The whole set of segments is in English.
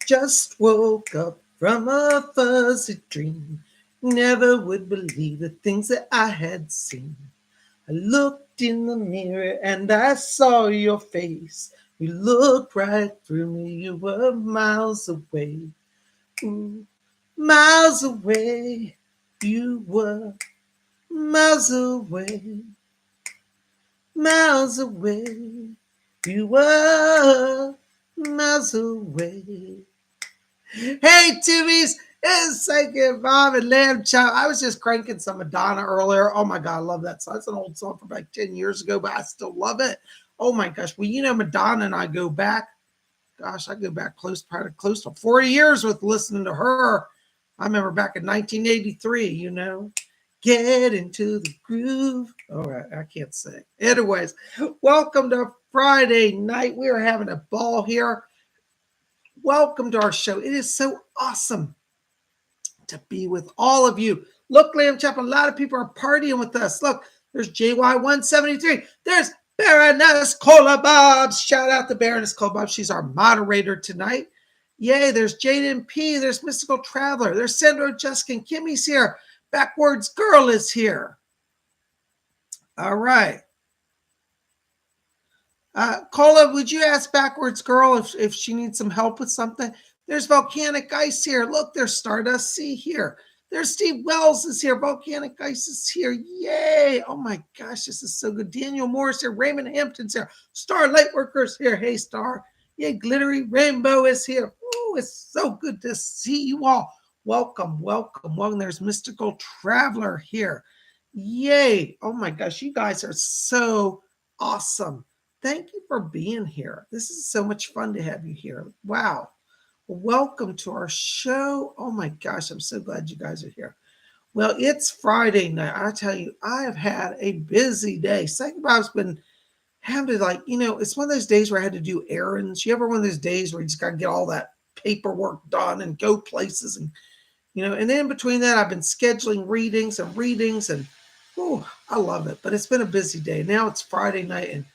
Just woke up from a fuzzy dream. Never would believe the things that I had seen. I looked in the mirror and I saw your face. You looked right through me. You were miles away. Ooh, miles away. You were miles away. Miles away. You were miles away. Hey, Tubies, it's Psychic Bob and Lamb Chop. I was just cranking some Madonna earlier. Oh my God, I love that song. It's an old song from like 10 years ago, but I still love it. Oh my gosh. Well, Madonna and I go back. Gosh, I go back probably close to 40 years with listening to her. I remember back in 1983, get into the groove. All right, I can't sing. Anyways, welcome to Friday night. We are having a ball here. Welcome to our show. It is so awesome to be with all of you. Look, Lamb Chop, a lot of people are partying with us. Look, there's JY173. There's Baroness Cola Bobs. Shout out to Baroness Cola Bobs. She's our moderator tonight. Yay, there's Jaden P. There's Mystical Traveler. There's Sandro Juskin. Kimmy's here. Backwards Girl is here. All right. Cola, would you ask Backwards Girl if she needs some help with something? There's Volcanic Ice here. Look, there's Stardust C here. There's Steve Wells is here. Volcanic Ice is here. Yay. Oh my gosh, this is so good. Daniel Morris here. Raymond Hampton's here. Star Lightworker's here. Hey, Star. Yay, Glittery Rainbow is here. Ooh, it's so good to see you all. Welcome, welcome, welcome. There's Mystical Traveler here. Yay. Oh my gosh, you guys are so awesome. Thank you for being here. This is so much fun to have you here. Wow. Welcome to our show. Oh my gosh, I'm so glad you guys are here. Well, it's Friday night. I tell you, I have had a busy day. Psychic Bob's been having to it's one of those days where I had to do errands. You ever one of those days where you just got to get all that paperwork done and go places and and then in between that, I've been scheduling readings and I love it. But it's been a busy day. Now it's Friday night and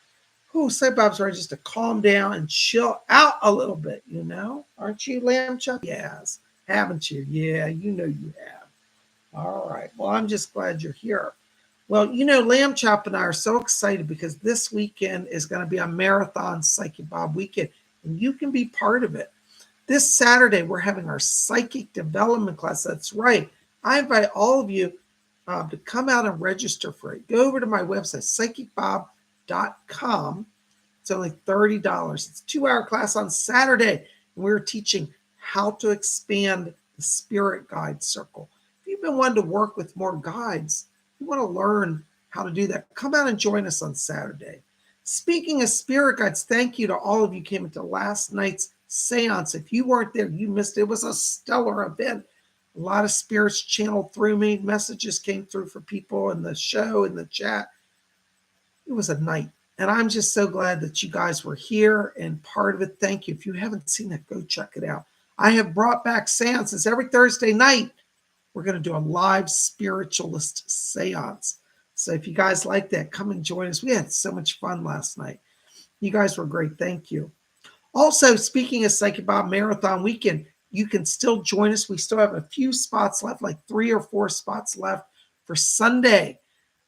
Psych Bob's ready just to calm down and chill out a little bit, Aren't you, Lamb Chop? Yes. Haven't you? Yeah, you have. All right. Well, I'm just glad you're here. Well, Lamb Chop and I are so excited because this weekend is going to be a marathon Psychic Bob weekend, and you can be part of it. This Saturday, we're having our psychic development class. That's right. I invite all of you to come out and register for it. Go over to my website, PsychicBob.com. It's only $30. It's a 2-hour class on Saturday. And we're teaching how to expand the spirit guide circle. If you've been wanting to work with more guides, you want to learn how to do that, come out and join us on Saturday. Speaking of spirit guides, thank you to all of you who came into last night's seance. If you weren't there, you missed it. It was a stellar event. A lot of spirits channeled through me. Messages came through for people in the show, in the chat. It was a night. And I'm just so glad that you guys were here and part of it. Thank you. If you haven't seen it, go check it out. I have brought back seances every Thursday night. We're going to do a live spiritualist seance. So if you guys like that, come and join us. We had so much fun last night. You guys were great. Thank you. Also, speaking of Psychic Bob Marathon Weekend, you can still join us. We still have a few spots left, like 3 or 4 spots left for Sunday.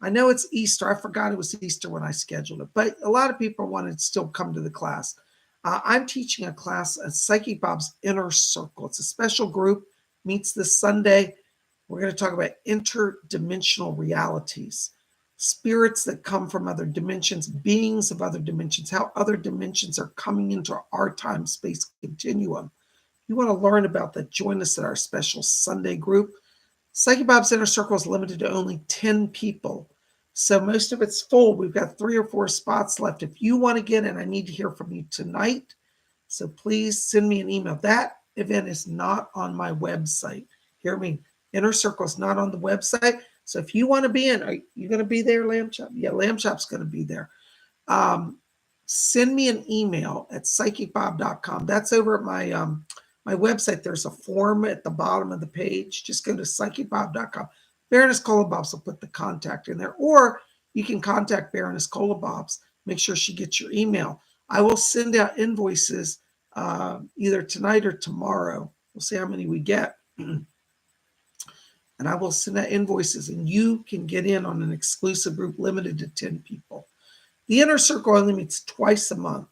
I know it's Easter. I forgot it was Easter when I scheduled it, but a lot of people want to still come to the class. I'm teaching a class at Psychic Bob's Inner Circle. It's a special group, meets this Sunday. We're going to talk about interdimensional realities, spirits that come from other dimensions, beings of other dimensions, how other dimensions are coming into our time-space continuum. You want to learn about that, join us at our special Sunday group. Psychic Bob's Inner Circle is limited to only 10 people. So most of it's full. We've got 3 or 4 spots left. If you want to get in, I need to hear from you tonight. So please send me an email. That event is not on my website. Hear me. Inner Circle is not on the website. So if you want to be in, are you going to be there, Lamb Chop? Yeah, Lamb Chop's going to be there. Send me an email at PsychicBob.com. That's over at my website. There's a form at the bottom of the page. Just go to PsychicBob.com. Baroness Cola Bobs will put the contact in there. Or you can contact Baroness Cola Bobs. Make sure she gets your email. I will send out invoices either tonight or tomorrow. We'll see how many we get. And I will send out invoices, and you can get in on an exclusive group limited to 10 people. The inner circle only meets twice a month.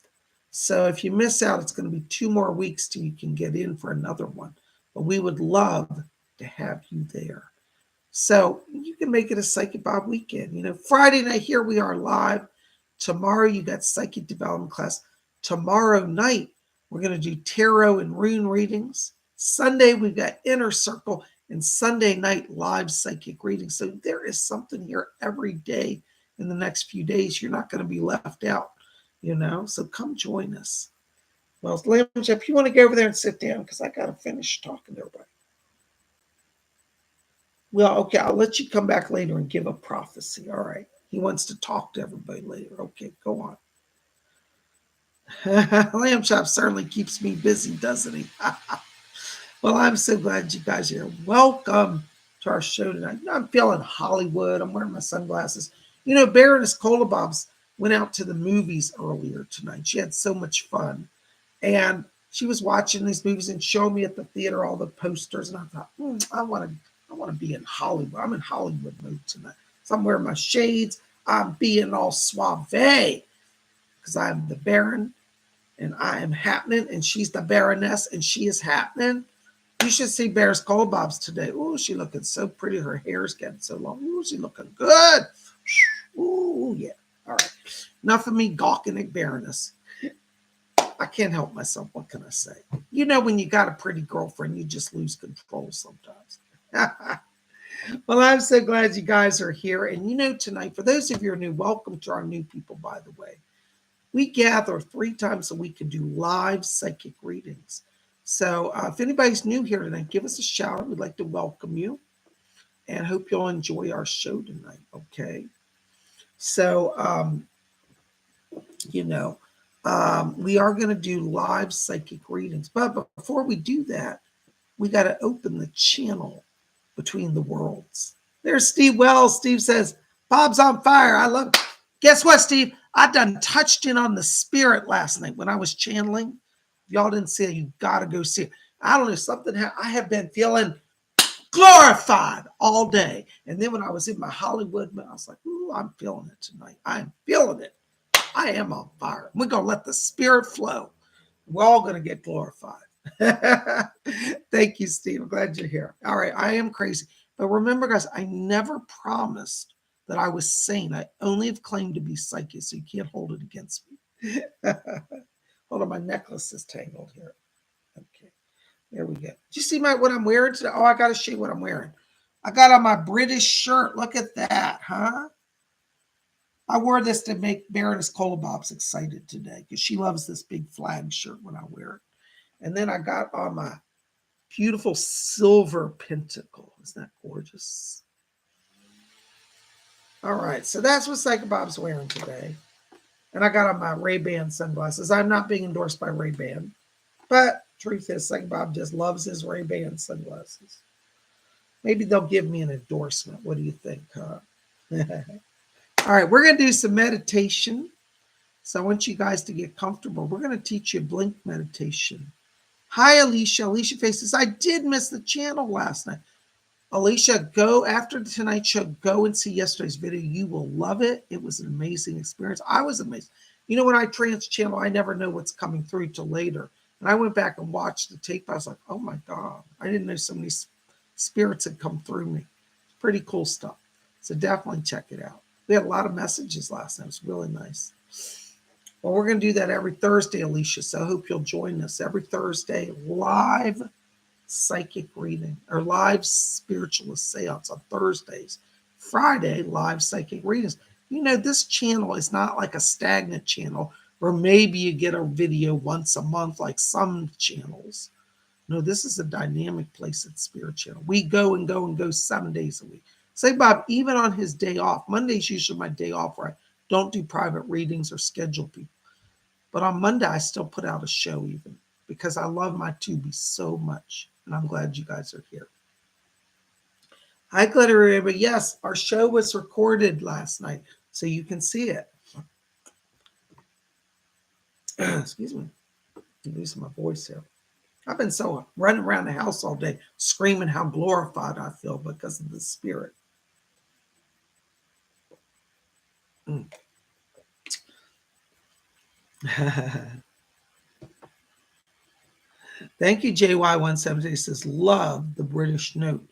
So if you miss out, it's going to be 2 more weeks till you can get in for another one. But we would love to have you there. So you can make it a Psychic Bob weekend. Friday night, here we are live. Tomorrow, you got psychic development class. Tomorrow night, we're going to do tarot and rune readings. Sunday, we've got inner circle, and Sunday night, live psychic readings. So there is something here every day in the next few days. You're not going to be left out, so come join us. Well, Lamb Chef, you want to go over there and sit down because I got to finish talking to everybody. Well, okay, I'll let you come back later and give a prophecy. All right. He wants to talk to everybody later. Okay, go on. Lamb Chop certainly keeps me busy, doesn't he? Well, I'm so glad you guys are here. Welcome to our show tonight. I'm feeling Hollywood. I'm wearing my sunglasses. Baroness Kolobobs went out to the movies earlier tonight. She had so much fun. And she was watching these movies and showing me at the theater all the posters. And I thought, I want to be in Hollywood. I'm in Hollywood mode tonight. So I'm wearing my shades. I'm being all suave because I'm the Baron and I am happening. And she's the Baroness and she is happening. You should see Baroness Kolobobs today. Oh, she looking so pretty. Her hair's getting so long. Oh, she looking good. Oh, yeah. All right. Enough of me gawking at Baroness. I can't help myself. What can I say? When you got a pretty girlfriend, you just lose control sometimes. Well, I'm so glad you guys are here. And tonight, for those of you who are new, welcome to our new people, by the way. We gather 3 times a week and do live psychic readings. So if anybody's new here tonight, give us a shout. We'd like to welcome you and hope you'll enjoy our show tonight, okay? So, we are going to do live psychic readings. But before we do that, we got to open the channel between the worlds. There's Steve Wells. Steve says, Bob's on fire. I love it. Guess what, Steve? I done touched in on the spirit last night when I was channeling. If y'all didn't see it, you got to go see it. I don't know, something. I have been feeling glorified all day. And then when I was in my Hollywood, I was like, ooh, I'm feeling it tonight. I'm feeling it. I am on fire. We're going to let the spirit flow. We're all going to get glorified. Thank you, Steve. I'm glad you're here. All right. I am crazy. But remember, guys, I never promised that I was sane. I only have claimed to be psychic, so you can't hold it against me. Hold on. My necklace is tangled here. Okay. There we go. Did you see what I'm wearing today? Oh, I got to show you what I'm wearing. I got on my British shirt. Look at that, huh? I wore this to make Baroness Kolobobs excited today because she loves this big flag shirt when I wear it. And then I got on my beautiful silver pentacle. Isn't that gorgeous? All right, so that's what Psychic Bob's wearing today. And I got on my Ray-Ban sunglasses. I'm not being endorsed by Ray-Ban. But truth is, Psychic Bob just loves his Ray-Ban sunglasses. Maybe they'll give me an endorsement. What do you think, huh? All right, we're going to do some meditation. So I want you guys to get comfortable. We're going to teach you blink meditation. Hi, Alicia. Alicia faces. I did miss the channel last night. Alicia, go after tonight's show. Go and see yesterday's video. You will love it. It was an amazing experience. I was amazed. When I trans channel, I never know what's coming through till later. And I went back and watched the tape. I was like, oh my God. I didn't know so many spirits had come through me. Pretty cool stuff. So definitely check it out. We had a lot of messages last night. It was really nice. Well, we're going to do that every Thursday, Alicia. So I hope you'll join us every Thursday. Live psychic reading or live spiritualist seance on Thursdays. Friday, live psychic readings. This channel is not like a stagnant channel where maybe you get a video once a month like some channels. No, this is a dynamic place at Spirit Channel. We go and go and go 7 days a week. Say, Bob, even on his day off, Monday's usually my day off where I don't do private readings or schedule people. But on Monday, I still put out a show even because I love my Tubi so much. And I'm glad you guys are here. Hi, Glitter. But yes, our show was recorded last night, so you can see it. Excuse me. losing my voice here. I've been so running around the house all day, screaming how glorified I feel because of the Spirit. Mm. Thank you, JY170. He says, love the British note.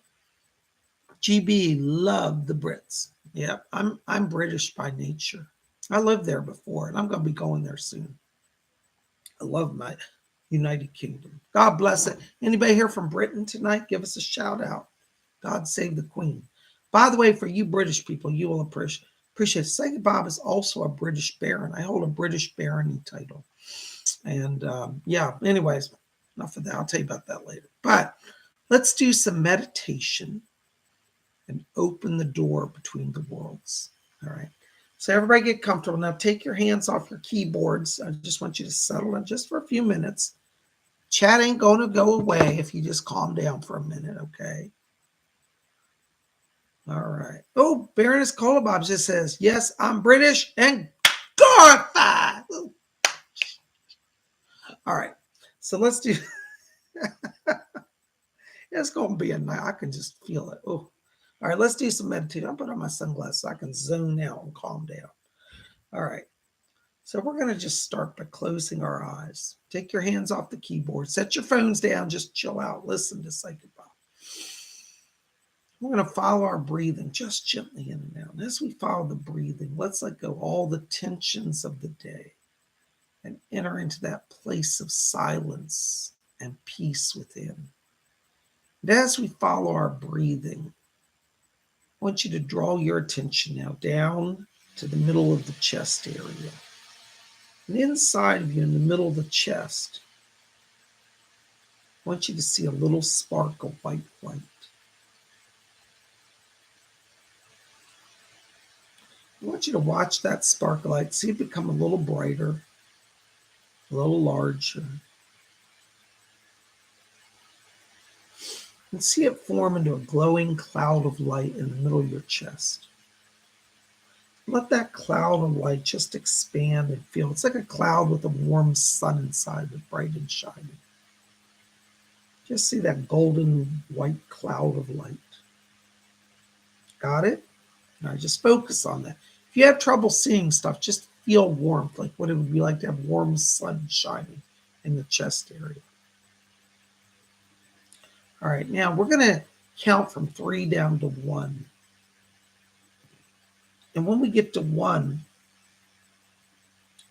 GB, love the Brits. Yep, I'm British by nature. I lived there before, and I'm going to be going there soon. I love my United Kingdom. God bless it. Anybody here from Britain tonight? Give us a shout out. God save the Queen. By the way, for you British people, you will appreciate Psychic Bob is also a British baron. I hold a British barony title. And yeah, anyways, enough of that. I'll tell you about that later. But let's do some meditation and open the door between the worlds. All right. So everybody get comfortable. Now take your hands off your keyboards. I just want you to settle in just for a few minutes. Chat ain't going to go away if you just calm down for a minute, okay? All right. Oh, Baroness Kolobob just says, yes, I'm British and glorified. All right. So let's do, it's going to be a night. I can just feel it. Oh, all right. Let's do some meditation. I'll put on my sunglasses so I can zone out and calm down. All right. So we're going to just start by closing our eyes. Take your hands off the keyboard. Set your phones down. Just chill out. Listen to Psychic Bob. We're going to follow our breathing just gently in and out. And as we follow the breathing, let's let go all the tensions of the day and enter into that place of silence and peace within. And as we follow our breathing, I want you to draw your attention now down to the middle of the chest area. And inside of you, in the middle of the chest, I want you to see a little spark of white light. I want you to watch that spark of light, see it become a little brighter, a little larger, and see it form into a glowing cloud of light in the middle of your chest. Let that cloud of light just expand and feel. It's like a cloud with a warm sun inside that's bright and shiny. Just see that golden white cloud of light. Got it? Now just focus on that. If you have trouble seeing stuff, just feel warmth, like what it would be like to have warm sun shining in the chest area. All right, now we're going to count from 3 down to 1. And when we get to 1,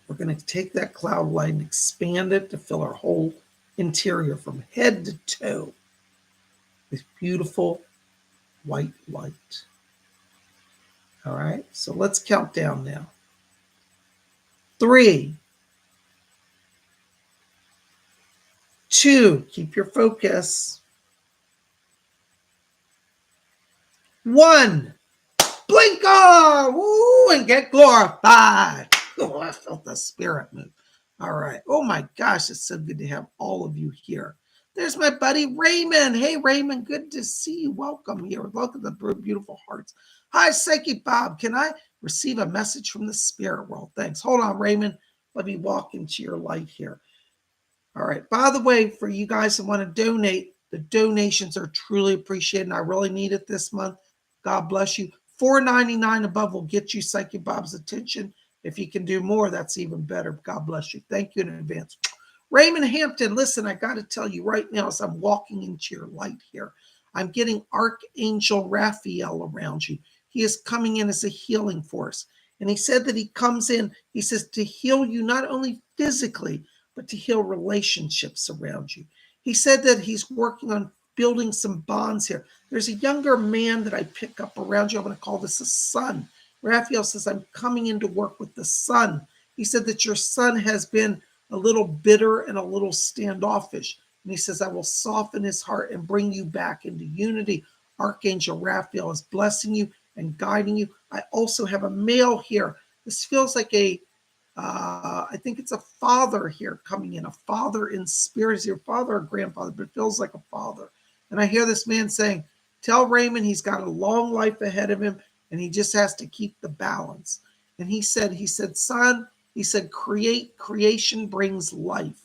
we're going to take that cloud light and expand it to fill our whole interior from head to toe with beautiful white light. All right, so let's count down now. 3, 2, keep your focus. 1, blink on, woo, and get glorified. Oh, I felt the spirit move. All right. Oh my gosh, it's so good to have all of you here. There's my buddy Raymond. Hey, Raymond, good to see you. Welcome here. Welcome to the beautiful hearts. Hi, Psychic Bob. Can I receive a message from the spirit world? Thanks. Hold on, Raymond. Let me walk into your light here. All right. By the way, for you guys that want to donate, the donations are truly appreciated, and I really need it this month. God bless you. $4.99 above will get you Psychic Bob's attention. If you can do more, that's even better. God bless you. Thank you in advance. Raymond Hampton, listen, I got to tell you right now as I'm walking into your light here, I'm getting Archangel Raphael around you. He is coming in as a healing force. And he said that he comes in, he says, to heal you not only physically, but to heal relationships around you. He said that he's working on building some bonds here. There's a younger man that I pick up around you. I'm going to call this a son. Raphael says, I'm coming in to work with the son. He said that your son has been a little bitter and a little standoffish. And he says, I will soften his heart and bring you back into unity. Archangel Raphael is blessing you and guiding you. I also have a male here. This feels like I think it's a father here coming in, a father in spirit. Is your father or grandfather, but it feels like a father. And I hear this man saying, tell Raymond he's got a long life ahead of him and he just has to keep the balance. And he said, son, he said, creation brings life.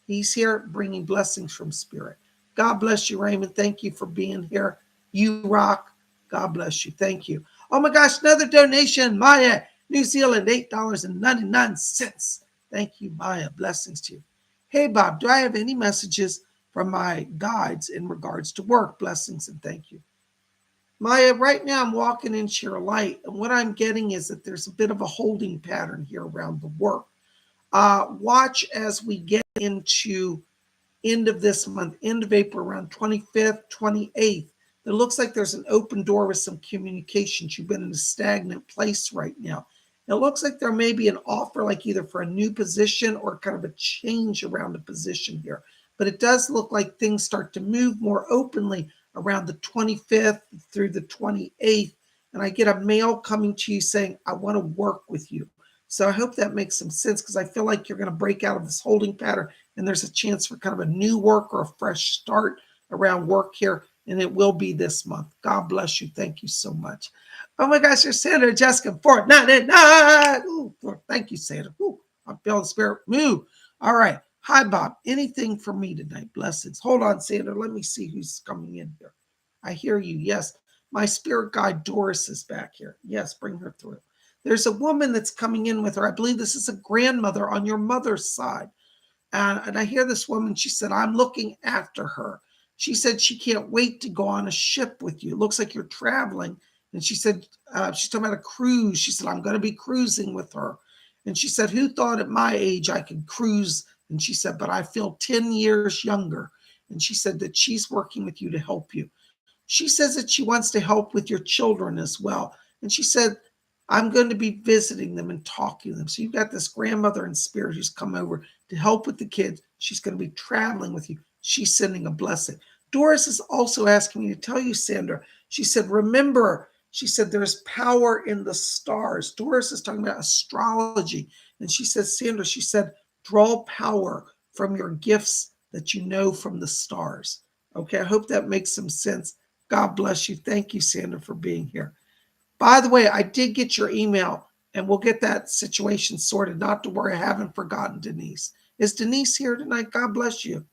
He's here bringing blessings from spirit. God bless you, Raymond. Thank you for being here. You rock. God bless you. Thank you. Oh my gosh, another donation. Maya, New Zealand, $8.99. Thank you, Maya. Blessings to you. Hey, Bob, do I have any messages from my guides in regards to work? Blessings and thank you. Maya, right now I'm walking into your light, and what I'm getting is that there's a bit of a holding pattern here around the work. Watch as we get into end of this month, end of April, around 25th, 28th. It looks like there's an open door with some communications. You've been in a stagnant place right now. It looks like there may be an offer, like either for a new position or kind of a change around the position here. But it does look like things start to move more openly around the 25th through the 28th. And I get a mail coming to you saying, I want to work with you. So I hope that makes some sense, because I feel like you're going to break out of this holding pattern and there's a chance for kind of a new work or a fresh start around work here. And it will be this month. God bless you. Thank you so much. Oh my gosh, you're Sandra Jessica $4.99. Ooh, thank you, Sandra. Ooh, I feel the spirit move. All right. Hi, Bob. Anything for me tonight? Blessings. Hold on, Sandra. Let me see who's coming in here. I hear you. Yes. My spirit guide Doris is back here. Yes, bring her through. There's a woman that's coming in with her. I believe this is a grandmother on your mother's side. And I hear this woman, she said, I'm looking after her. She said she can't wait to go on a ship with you. It looks like you're traveling. And she said, she's talking about a cruise. She said, I'm going to be cruising with her. And she said, who thought at my age I could cruise? And she said, but I feel 10 years younger. And she said that she's working with you to help you. She says that she wants to help with your children as well. And she said, I'm going to be visiting them and talking to them. So you've got this grandmother in spirit who's come over to help with the kids. She's going to be traveling with you. She's sending a blessing. Doris is also asking me to tell you, Sandra, she said, remember, she said, there's power in the stars. Doris is talking about astrology. And she says, Sandra, she said, draw power from your gifts that you know from the stars. Okay, I hope that makes some sense. God bless you. Thank you, Sandra, for being here. By the way, I did get your email, and we'll get that situation sorted. Not to worry, I haven't forgotten Denise. Is Denise here tonight? God bless you.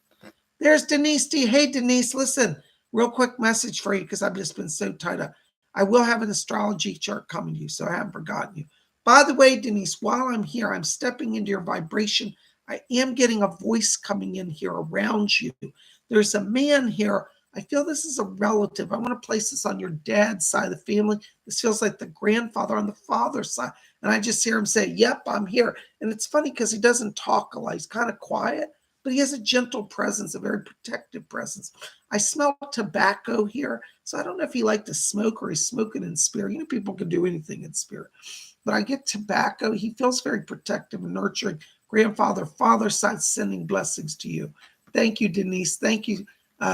There's Denise D. Hey, Denise, listen, real quick message for you, because I've just been so tied up. I will have an astrology chart coming to you, so I haven't forgotten you. By the way, Denise, while I'm here, I'm stepping into your vibration. I am getting a voice coming in here around you. There's a man here. I feel this is a relative. I want to place this on your dad's side of the family. This feels like the grandfather on the father's side. And I just hear him say, yep, I'm here. And it's funny because he doesn't talk a lot. He's kind of quiet, but he has a gentle presence, a very protective presence. I smell tobacco here. So I don't know if he liked to smoke or he's smoking in spirit. You know, people can do anything in spirit. But I get tobacco. He feels very protective and nurturing. Grandfather, father's side, sending blessings to you. Thank you, Denise. Thank you,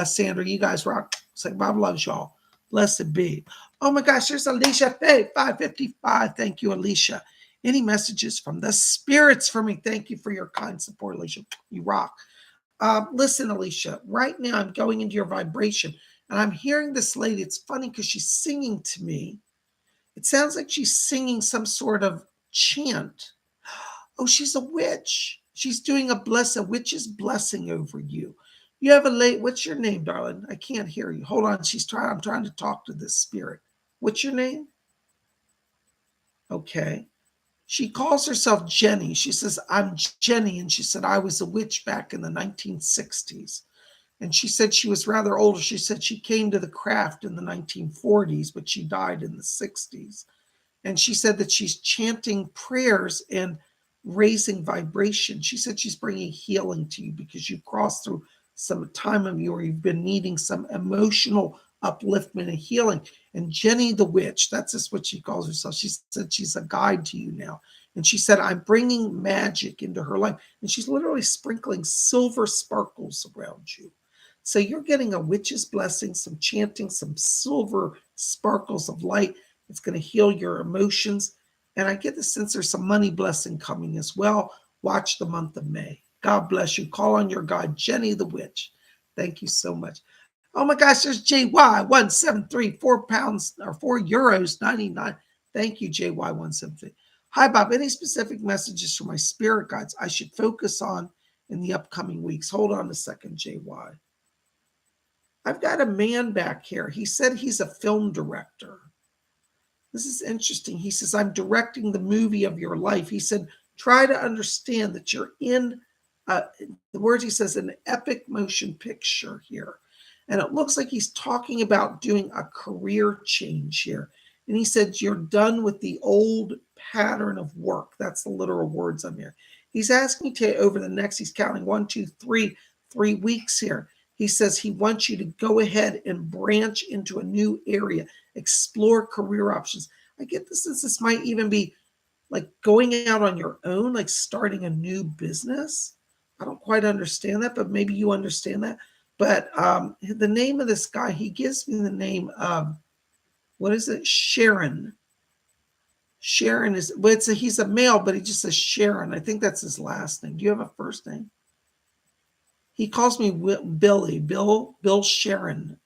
Sandra. You guys rock. It's like Bob loves y'all. Blessed be. Oh my gosh, there's Alicia Faye, 555. Thank you, Alicia. Any messages from the spirits for me? Thank you for your kind support, Alicia. You rock. Listen, Alicia, right now I'm going into your vibration and I'm hearing this lady. It's funny because she's singing to me. It sounds like she's singing some sort of chant. Oh, she's a witch. She's doing a witch's blessing over you. You have a late, what's your name, darling? I can't hear you. Hold on. I'm trying to talk to this spirit. What's your name? Okay. She calls herself Jenny. She says, I'm Jenny. And she said, I was a witch back in the 1960s. And she said she was rather older. She said she came to the craft in the 1940s, but she died in the 60s. And she said that she's chanting prayers and raising vibration. She said she's bringing healing to you because you've crossed through some time of you where you've been needing some emotional upliftment and healing. And Jenny the witch, that's just what she calls herself. She said she's a guide to you now. And she said, I'm bringing magic into her life. And she's literally sprinkling silver sparkles around you. So you're getting a witch's blessing, some chanting, some silver sparkles of light. It's going to heal your emotions. And I get the sense there's some money blessing coming as well. Watch the month of May. God bless you. Call on your God, Jenny the Witch. Thank you so much. Oh my gosh, there's JY173, £4 or €4.99. Thank you, JY173. Hi, Bob. Any specific messages for my spirit guides I should focus on in the upcoming weeks. Hold on a second, JY. I've got a man back here. He said he's a film director. This is interesting. He says, I'm directing the movie of your life. He said, try to understand that you're in, the words he says, an epic motion picture here. And it looks like he's talking about doing a career change here. And he said, you're done with the old pattern of work. That's the literal words I'm hearing. He's asking you to, over the next, he's counting 1, 2, 3 weeks here. He says he wants you to go ahead and branch into a new area, explore career options. I get the sense this might even be like going out on your own, like starting a new business. I don't quite understand that, but maybe you understand that. But the name of this guy, he gives me the name of, what is it? Sharon. Sharon is, well, he's a male, but he just says Sharon. I think that's his last name. Do you have a first name? He calls me Billy, Bill Sharon.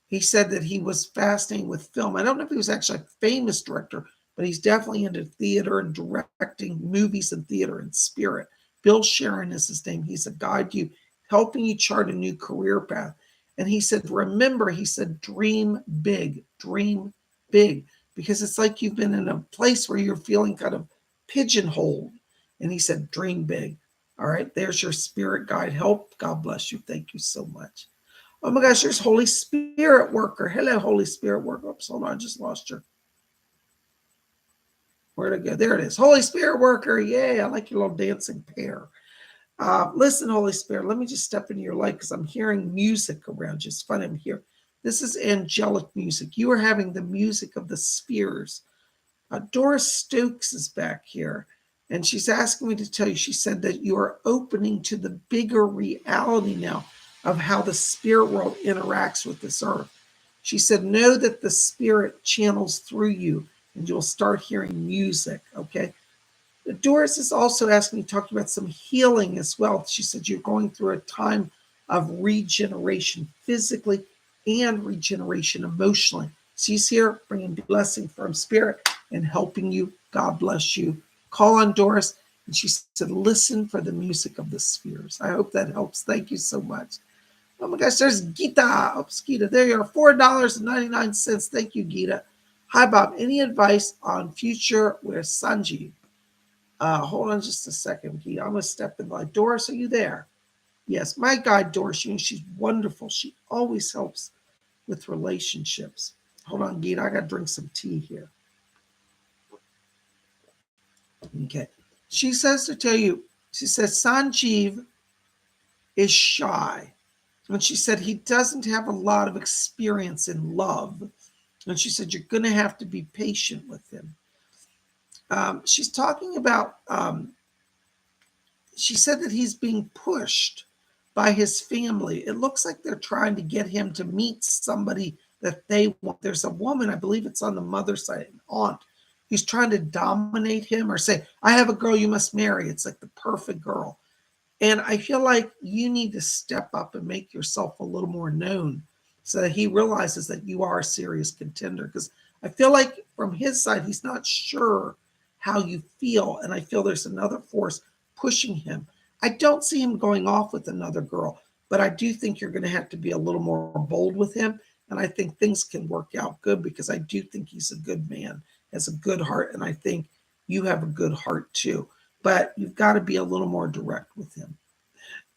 He said that he was fascinating with film. I don't know if he was actually a famous director, but he's definitely into theater and directing movies and theater and spirit. Bill Sharon is his name. He's a guide to you, helping you chart a new career path. And he said, remember, he said, dream big, because it's like you've been in a place where you're feeling kind of pigeonholed. And he said, dream big. All right, there's your spirit guide. Help. God bless you. Thank you so much. Oh my gosh, there's Holy Spirit worker. Hello, Holy Spirit worker. Oops, hold on, I just lost her. Where'd it go? There it is. Holy Spirit worker. Yay, I like your little dancing pair. Listen, Holy Spirit, let me just step into your light because I'm hearing music around you. It's fun. I'm here. This is angelic music. You are having the music of the spheres. Doris Stokes is back here. And she's asking me to tell you, she said that you are opening to the bigger reality now of how the spirit world interacts with this earth. She said, know that the spirit channels through you and you'll start hearing music, okay? Doris is also asking me, talking about some healing as well. She said you're going through a time of regeneration physically and regeneration emotionally. She's here bringing blessing from spirit and helping you. God bless you. Call on Doris. And she said, listen for the music of the spheres. I hope that helps. Thank you so much. Oh my gosh, there's Gita. Oops, Gita. There you are, $4.99. Thank you, Gita. Hi, Bob. Any advice on future with Sanjeev? Hold on just a second, Gita. I'm going to step in line. Doris, are you there? Yes, my guide, Doris, she's wonderful. She always helps with relationships. Hold on, Gita. I got to drink some tea here. Okay. She says to tell you, she says Sanjeev is shy. And she said he doesn't have a lot of experience in love. And she said, you're going to have to be patient with him. She's talking about, she said that he's being pushed by his family. It looks like they're trying to get him to meet somebody that they want. There's a woman, I believe it's on the mother's side, an aunt, who's trying to dominate him or say, I have a girl you must marry. It's like the perfect girl. And I feel like you need to step up and make yourself a little more known so that he realizes that you are a serious contender. Because I feel like from his side, he's not sure how you feel. And I feel there's another force pushing him. I don't see him going off with another girl, but I do think you're going to have to be a little more bold with him. And I think things can work out good because I do think he's a good man, has a good heart. And I think you have a good heart too. But you've got to be a little more direct with him.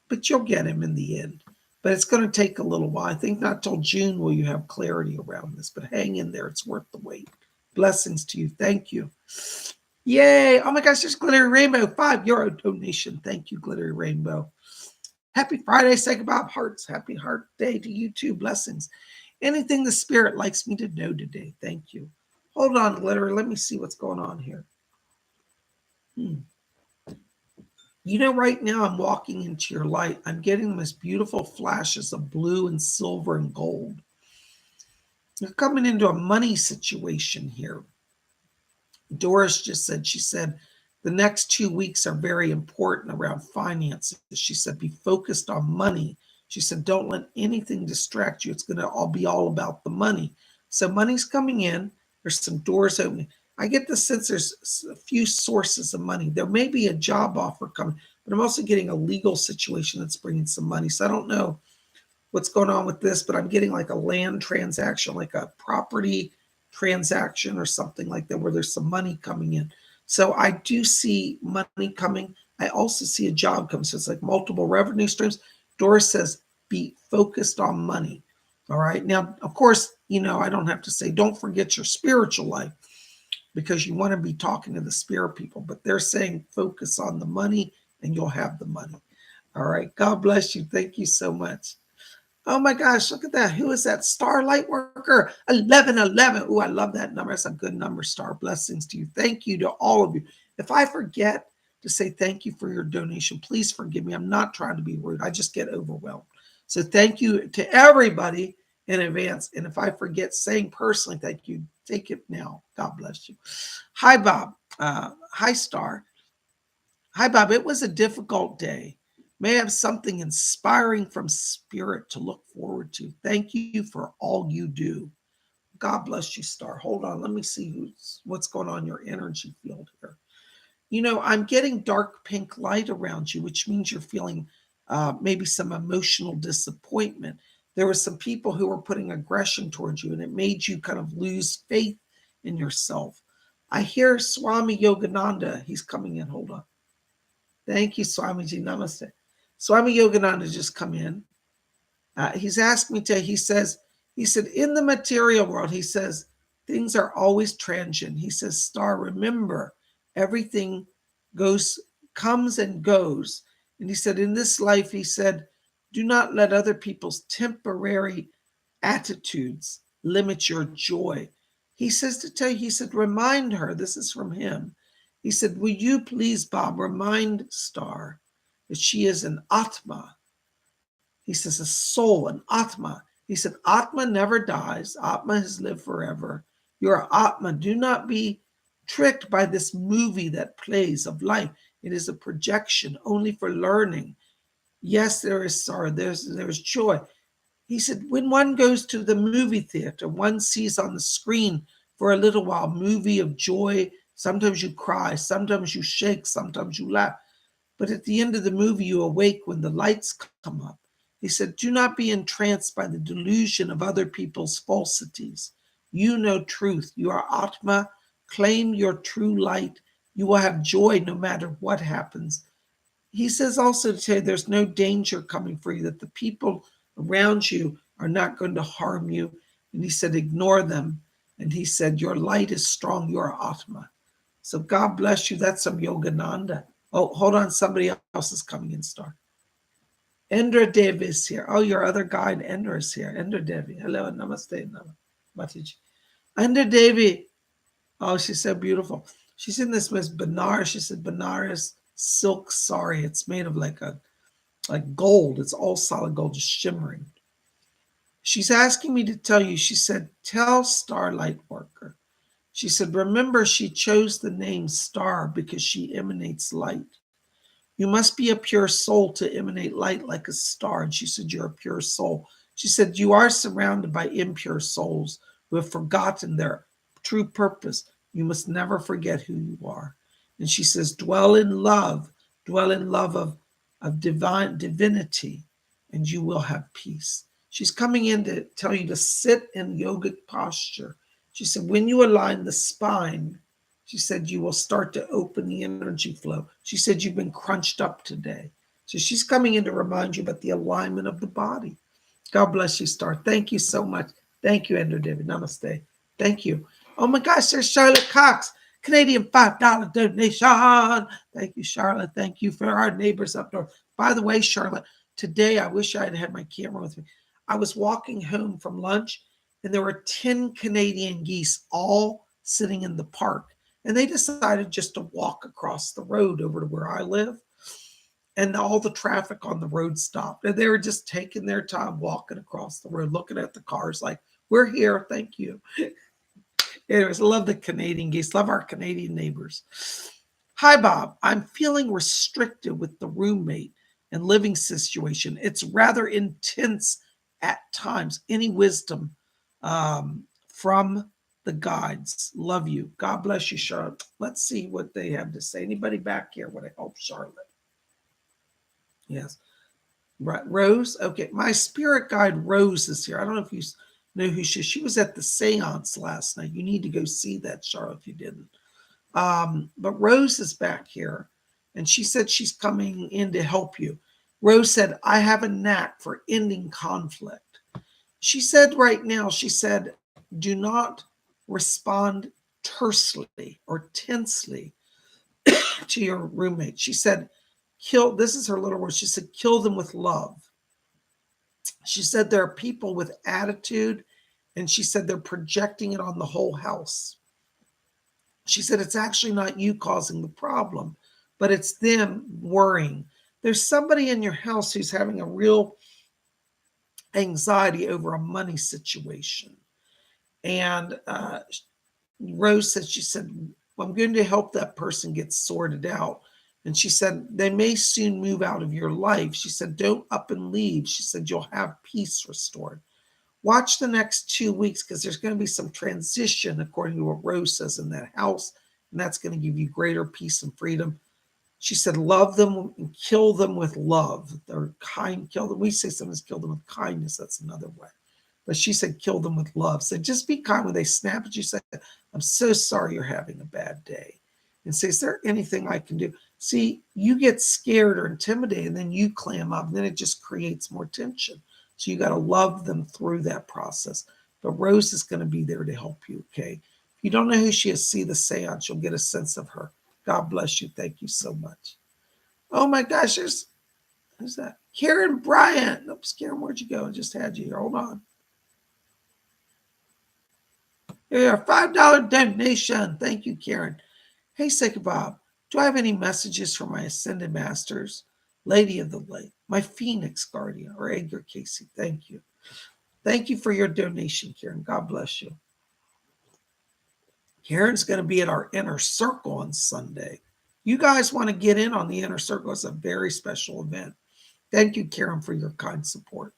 But you'll get him in the end. But it's going to take a little while. I think not till June will you have clarity around this. But hang in there. It's worth the wait. Blessings to you. Thank you. Yay. Oh my gosh, there's Glittery Rainbow. €5 donation. Thank you, Glittery Rainbow. Happy Friday. PsychicBob Hearts. Happy Heart Day to you too. Blessings. Anything the Spirit likes me to know today. Thank you. Hold on, Glittery. Let me see what's going on here. You know, right now I'm walking into your light. I'm getting the most beautiful flashes of blue and silver and gold. You're coming into a money situation here. Doris just said, she said, the next 2 weeks are very important around finances. She said, be focused on money. She said, don't let anything distract you. It's going to all be all about the money. So money's coming in. There's some doors opening. I get the sense there's a few sources of money. There may be a job offer coming, but I'm also getting a legal situation that's bringing some money. So I don't know what's going on with this, but I'm getting like a land transaction, like a property transaction or something like that, where there's some money coming in. So I do see money coming. I also see a job coming. So it's like multiple revenue streams. Doris says, be focused on money. All right. Now, of course, I don't have to say, don't forget your spiritual life, because you want to be talking to the spirit people, but they're saying focus on the money and you'll have the money. All right. God bless you. Thank you so much. Oh my gosh, look at that. Who is that? Starlight Worker 1111. Oh, I love that number. That's a good number, Star. Blessings to you. Thank you to all of you. If I forget to say thank you for your donation, please forgive me. I'm not trying to be rude. I just get overwhelmed. So thank you to everybody in advance. And if I forget saying personally thank you, take it now. God bless you. Hi, Bob. Hi, Star. Hi, Bob. It was a difficult day. May have something inspiring from spirit to look forward to. Thank you for all you do. God bless you, Star. Hold on. Let me see what's going on in your energy field here. I'm getting dark pink light around you, which means you're feeling maybe some emotional disappointment. There were some people who were putting aggression towards you, and it made you kind of lose faith in yourself. I hear Swami Yogananda. He's coming in. Hold on. Thank you, Swamiji. Namaste. Swami Yogananda just come in. He's asked me to, he said, in the material world, he says, things are always transient. He says, Star, remember, everything comes and goes. And he said, in this life, he said, do not let other people's temporary attitudes limit your joy. He says to tell you, he said, remind her, this is from him. He said, will you please, Bob, remind Star that she is an Atma. He says, a soul, an Atma. He said, Atma never dies. Atma has lived forever. You're Atma. Do not be tricked by this movie that plays of life. It is a projection only for learning. Yes, there is sorrow. There's joy. He said, when one goes to the movie theater, one sees on the screen for a little while movie of joy. Sometimes you cry, sometimes you shake, sometimes you laugh. But at the end of the movie, you awake when the lights come up. He said, do not be entranced by the delusion of other people's falsities. You know truth. You are Atma. Claim your true light. You will have joy no matter what happens. He says also to say there's no danger coming for you, that the people around you are not going to harm you. And he said, ignore them. And he said, your light is strong. You are Atma. So God bless you. That's some Yogananda. Oh, hold on. Somebody else is coming in, Star. Endra Devi is here. Oh, your other guide, Endra, is here. Endra Devi. Hello. Namaste. Mataji. Endra Devi. Oh, she's so beautiful. She's in this Miss Banaras. She said Banaras silk sari. It's made of like gold. It's all solid gold, just shimmering. She's asking me to tell you, she said, tell Starlight Worker. She said, remember, she chose the name Star because she emanates light. You must be a pure soul to emanate light like a star. And she said, you're a pure soul. She said, you are surrounded by impure souls who have forgotten their true purpose. You must never forget who you are. And she says, dwell in love of divinity, and you will have peace. She's coming in to tell you to sit in yogic posture. She said, when you align the spine, she said, you will start to open the energy flow. She said, you've been crunched up today. So she's coming in to remind you about the alignment of the body. God bless you, Star. Thank you so much. Thank you, Ender David. Namaste. Thank you. Oh my gosh, there's Charlotte Cox. Canadian $5 donation. Thank you, Charlotte. Thank you for our neighbors up north. By the way, Charlotte, today I wish I had had my camera with me. I was walking home from lunch, and there were 10 Canadian geese all sitting in the park. And they decided just to walk across the road over to where I live. And all the traffic on the road stopped. And they were just taking their time walking across the road, looking at the cars like, we're here. Thank you. Anyways, I love the Canadian geese. Love our Canadian neighbors. Hi, Bob. I'm feeling restricted with the roommate and living situation. It's rather intense at times. Any wisdom from the guides? Love you. God bless you, Charlotte. Let's see what they have to say. Anybody back here? What I hope, Charlotte. Yes. Right. Rose. Okay. My spirit guide Rose is here. I don't know if you know who she is. She was at the seance last night. You need to go see that, Charlotte, if you didn't. But Rose is back here, and she said she's coming in to help you. Rose said, I have a knack for ending conflict. She said right now, she said, do not respond tersely or tensely to your roommate. She said, this is her little word. She said, kill them with love. She said there are people with attitude, and she said they're projecting it on the whole house. She said it's actually not you causing the problem, but it's them worrying. There's somebody in your house who's having a real anxiety over a money situation. And Rose said, she said, I'm going to help that person get sorted out. And she said, they may soon move out of your life. She said, don't up and leave. She said, you'll have peace restored. Watch the next 2 weeks because there's going to be some transition according to what Rose says in that house. And that's going to give you greater peace and freedom. She said, love them and kill them with love. They're kind, kill them. We say sometimes kill them with kindness. That's another way. But she said, kill them with love. So just be kind when they snap at you. Say, I'm so sorry you're having a bad day. And say, is there anything I can do? See, you get scared or intimidated, and then you clam up, and then it just creates more tension. So you got to love them through that process. But Rose is going to be there to help you, okay? If you don't know who she is, see the seance. You'll get a sense of her. God bless you. Thank you so much. Oh, my gosh. Who's that? Karen Bryant. Oops, Karen, where'd you go? I just had you here. Hold on. Here, $5 donation. Thank you, Karen. Hey, Psychic Bob, do I have any messages for my Ascended Masters, Lady of the Lake, my Phoenix Guardian, or Edgar Casey? Thank you. Thank you for your donation, Karen. God bless you. Karen's going to be at our Inner Circle on Sunday. You guys want to get in on the Inner Circle. It's a very special event. Thank you, Karen, for your kind support.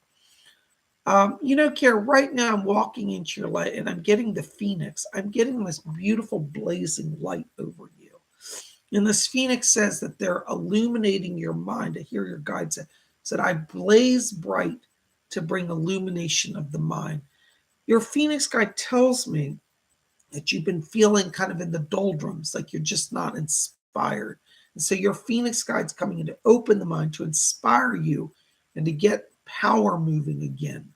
Karen, right now I'm walking into your light and I'm getting the Phoenix. I'm getting this beautiful blazing light over you. And this Phoenix says that they're illuminating your mind. I hear your guide said, I blaze bright to bring illumination of the mind. Your Phoenix guide tells me that you've been feeling kind of in the doldrums, like you're just not inspired. And so your Phoenix guide's coming in to open the mind, to inspire you, and to get power moving again.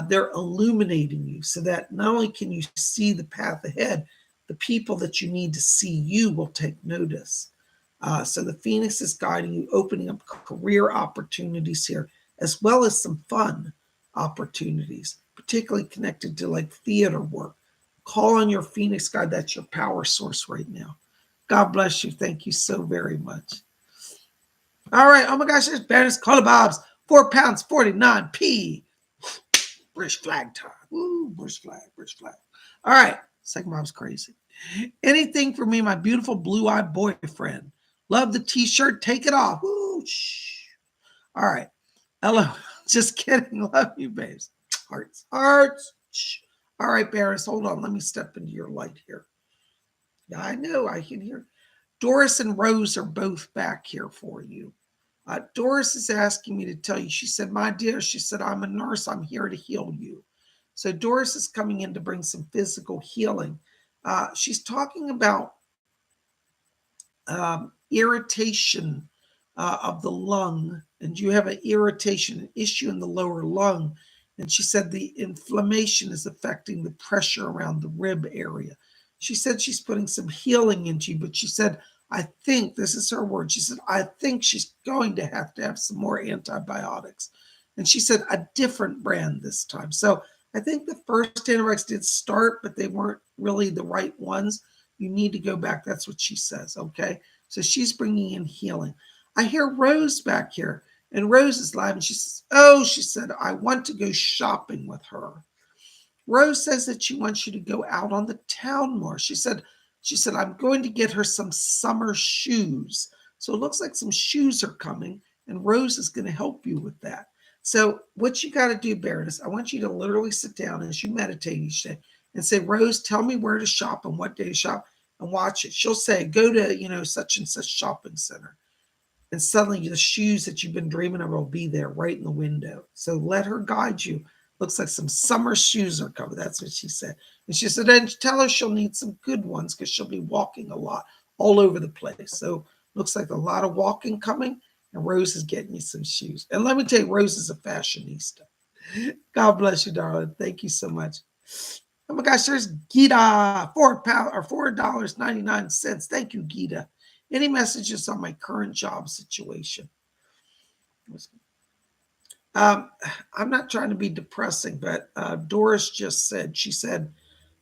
They're illuminating you so that not only can you see the path ahead, the people that you need to see you will take notice. So the Phoenix is guiding you, opening up career opportunities here, as well as some fun opportunities, particularly connected to like theater work. Call on your Phoenix guide. That's your power source right now. God bless you. Thank you so very much. All right. Oh my gosh, there's Baroness Colobob's £4 49p. British flag time. Woo, British flag. All right. Second mom's crazy. Anything for me, my beautiful blue-eyed boyfriend. Love the t-shirt. Take it off. Woo, shh. All right. Hello. Just kidding. Love you, babes. Hearts. Shh. All right, Baroness, hold on. Let me step into your light here. Yeah, I know. I can hear. Doris and Rose are both back here for you. Doris is asking me to tell you. She said, my dear, she said, I'm a nurse. I'm here to heal you. So Doris is coming in to bring some physical healing. She's talking about irritation of the lung, and you have an irritation, an issue in the lower lung. And she said the inflammation is affecting the pressure around the rib area. She said she's putting some healing into you, but she said, I think, this is her word, she said, I think she's going to have some more antibiotics. And she said a different brand this time. So I think the first antibiotics did start, but they weren't really the right ones. You need to go back. That's what she says, okay? So she's bringing in healing. I hear Rose back here. And Rose is live, and she says, oh, she said, I want to go shopping with her. Rose says that she wants you to go out on the town more. She said, I'm going to get her some summer shoes. So it looks like some shoes are coming, and Rose is going to help you with that. So what you got to do, Baroness, I want you to literally sit down as you meditate each day and say, Rose, tell me where to shop and what day to shop, and watch it. She'll say, go to, such and such shopping center. and suddenly the shoes that you've been dreaming of will be there right in the window. So let her guide you. Looks like some summer shoes are coming. That's what she said. And she said, then tell her she'll need some good ones because she'll be walking a lot all over the place. So looks like a lot of walking coming, and Rose is getting you some shoes. And let me tell you, Rose is a fashionista. God bless you, darling. Thank you so much. Oh my gosh, there's Gita, £4 or $4.99. Thank you, Gita. Any messages on my current job situation? Um, I'm not trying to be depressing, but Doris just said, she said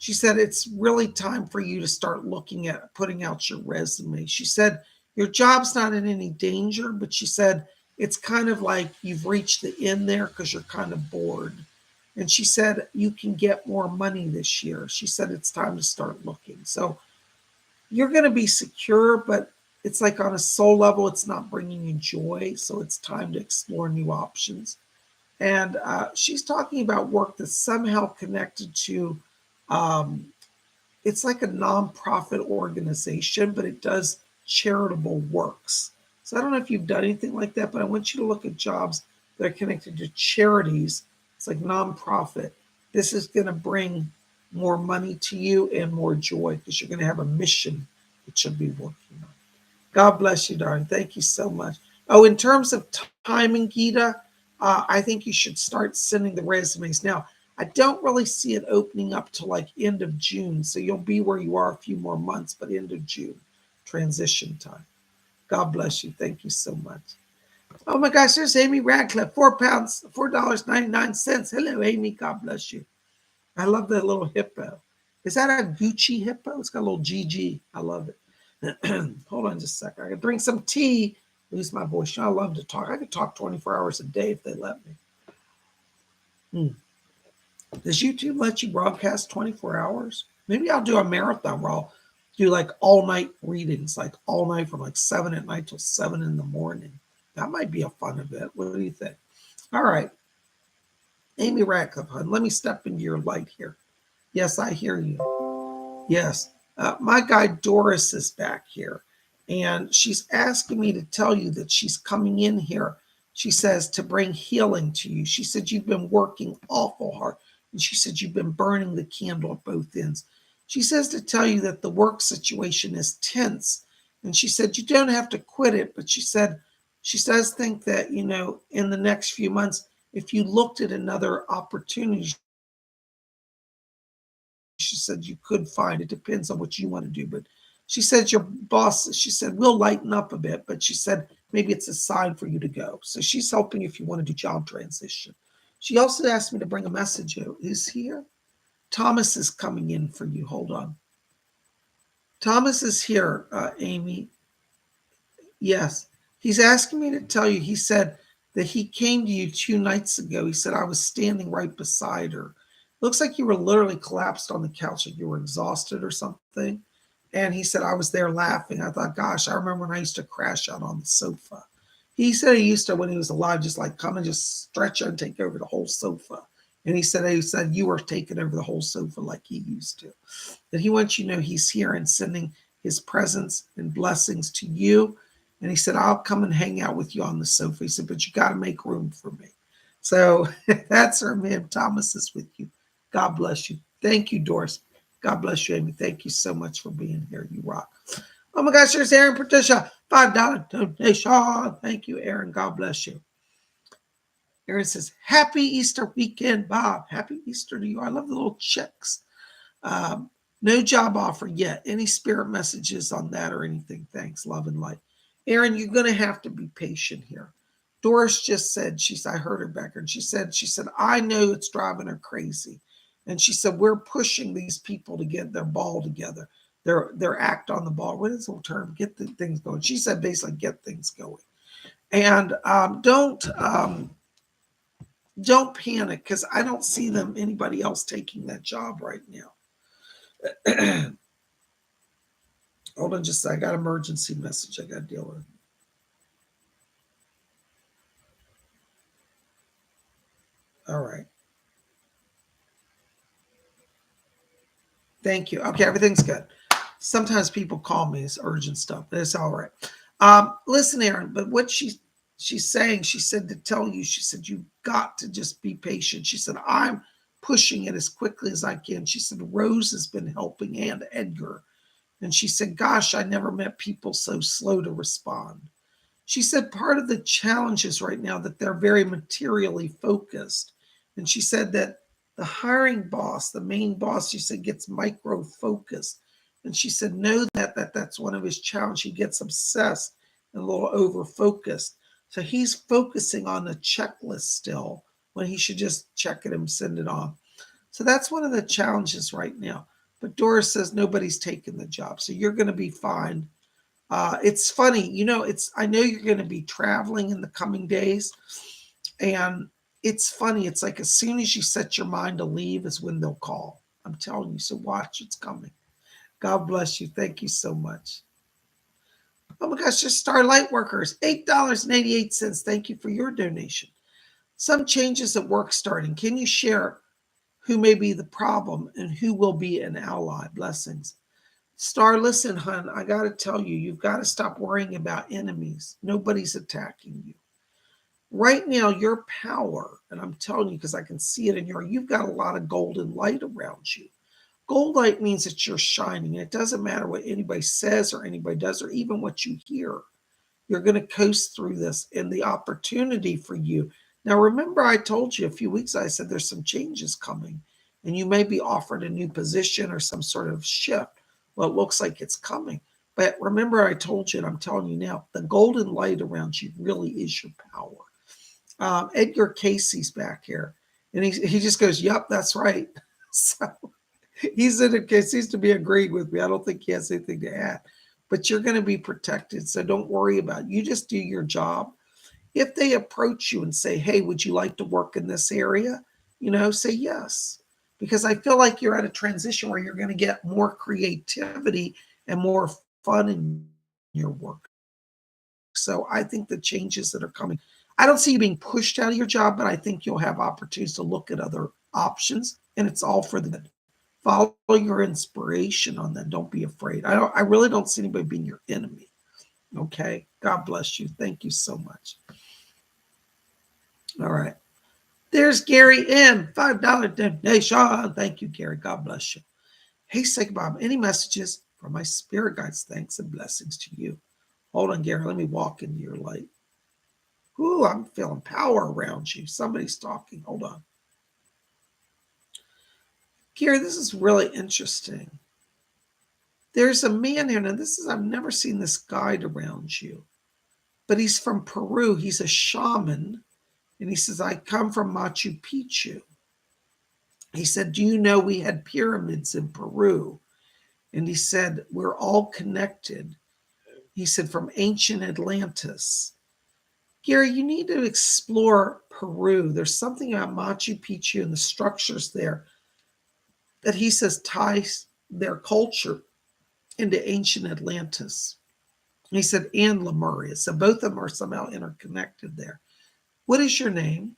it's really time for you to start looking at putting out your resume. She said your job's not in any danger, but she said it's kind of like you've reached the end there because you're kind of bored. And she said you can get more money this year. She said it's time to start looking. So you're going to be secure, but it's like on a soul level, it's not bringing you joy. So it's time to explore new options. And she's talking about work that's somehow connected to, um, it's like a nonprofit organization, but it does charitable works. So I don't know if you've done anything like that, but I want you to look at jobs that are connected to charities. It's like nonprofit. This is going to bring more money to you and more joy because you're going to have a mission that you'll be working on. God bless you, darling. Thank you so much. Oh, in terms of timing, Gita, I think you should start sending the resumes now. I don't really see it opening up to like end of June, so you'll be where you are a few more months, but end of June, transition time. God bless you. Thank you so much. Oh my gosh, there's Amy Radcliffe, £4, $4.99. Hello, Amy. God bless you. I love that little hippo. Is that a Gucci hippo? It's got a little GG. I love it. Hold on just a second. I can drink some tea, lose my voice. I love to talk. I could talk 24 hours a day if they let me. Does YouTube let you broadcast 24 hours? Maybe I'll do a marathon where I'll do like all night readings, like all night from like 7 at night till 7 in the morning. That might be a fun event. What do you think? All right. Amy Radcliffe, hon, let me step into your light here. Yes, I hear you. Yes. My guy Doris is back here, and she's asking me to tell you that she's coming in here. She says to bring healing to you. She said you've been working awful hard, and she said you've been burning the candle at both ends. She says to tell you that the work situation is tense, and she said you don't have to quit it, but she said she does think that, in the next few months, if you looked at another opportunity, she said you could find. It depends on what you want to do. But she said your boss, she said, will lighten up a bit, but she said maybe it's a sign for you to go. So she's helping if you want to do job transition. She also asked me to bring a message out. Is here? Thomas is coming in for you. Hold on. Thomas is here, Amy. Yes. He's asking me to tell you, he said that he came to you 2 nights ago. He said, I was standing right beside her. Looks like you were literally collapsed on the couch, like you were exhausted or something. And he said, I was there laughing. I thought, gosh, I remember when I used to crash out on the sofa. He said he used to, when he was alive, just like come and just stretch out and take over the whole sofa. And he said you were taking over the whole sofa like he used to. That he wants you to know he's here and sending his presence and blessings to you. And he said, I'll come and hang out with you on the sofa. He said, but you got to make room for me. So that's our man. Thomas is with you. God bless you. Thank you, Doris. God bless you, Amy. Thank you so much for being here. You rock. Oh my gosh, there's Aaron Patricia. $5 donation. Thank you, Aaron. God bless you. Aaron says, happy Easter weekend, Bob. Happy Easter to you. I love the little checks. No job offer yet. Any spirit messages on that or anything? Thanks. Love and light. Aaron, you're going to have to be patient here. Doris just said, I heard her back, and she said, I know it's driving her crazy. And she said, we're pushing these people to get their ball together, their act on the ball. What is the term? Get the things going. She said, basically, get things going. And don't panic, because I don't see anybody else taking that job right now. Hold on just a second. I got an emergency message I got to deal with. All right. Thank you. Okay, everything's good. Sometimes people call me. It's urgent stuff, but it's all right. Listen, Aaron, but what she's saying, she said to tell you, she said, you've got to just be patient. She said, I'm pushing it as quickly as I can. She said, Rose has been helping and Edgar. And she said, gosh, I never met people so slow to respond. She said part of the challenge is right now that they're very materially focused. And she said that the hiring boss, the main boss, she said, gets micro focused. And she said, know that's one of his challenges. He gets obsessed and a little over focused. So he's focusing on the checklist still when he should just check it and send it on. So that's one of the challenges right now. But Doris says nobody's taking the job. So you're going to be fine. It's funny, I know you're going to be traveling in the coming days. And it's funny. It's like as soon as you set your mind to leave is when they'll call. I'm telling you. So watch, it's coming. God bless you. Thank you so much. Oh my gosh, just Starlight Workers, $8.88. Thank you for your donation. Some changes at work starting. Can you share who may be the problem and who will be an ally? Blessings. Star, listen, hon, I got to tell you, you've got to stop worrying about enemies. Nobody's attacking you. Right now, your power, and I'm telling you because I can see it in you've got a lot of golden light around you. Gold light means that you're shining. It doesn't matter what anybody says or anybody does or even what you hear. You're going to coast through this and the opportunity for you. Now, remember, I told you a few weeks ago, I said there's some changes coming and you may be offered a new position or some sort of shift. Well, it looks like it's coming. But remember, I told you, and I'm telling you now, the golden light around you really is your power. Edgar Casey's back here. And he just goes, yep, that's right. So he seems to be agreeing with me. I don't think he has anything to add. But you're going to be protected. So don't worry about it. You just do your job. If they approach you and say, hey, would you like to work in this area? Say yes. Because I feel like you're at a transition where you're going to get more creativity and more fun in your work. So I think the changes that are coming, I don't see you being pushed out of your job, but I think you'll have opportunities to look at other options, and it's all for the good. Follow your inspiration on that. Don't be afraid. I really don't see anybody being your enemy. Okay. God bless you. Thank you so much. All right. There's Gary M. $5 donation. Thank you, Gary. God bless you. Hey, Psychic Bob, any messages from my spirit guides? Thanks and blessings to you. Hold on, Gary. Let me walk into your light. Ooh, I'm feeling power around you. Somebody's talking. Hold on. Gary, this is really interesting. There's a man here. Now, I've never seen this guide around you, but he's from Peru. He's a shaman. And he says, I come from Machu Picchu. He said, do you know we had pyramids in Peru? And he said, we're all connected. He said, from ancient Atlantis. Gary, you need to explore Peru. There's something about Machu Picchu and the structures there that he says ties their culture into ancient Atlantis. He said, and Lemuria. So both of them are somehow interconnected there. What is your name?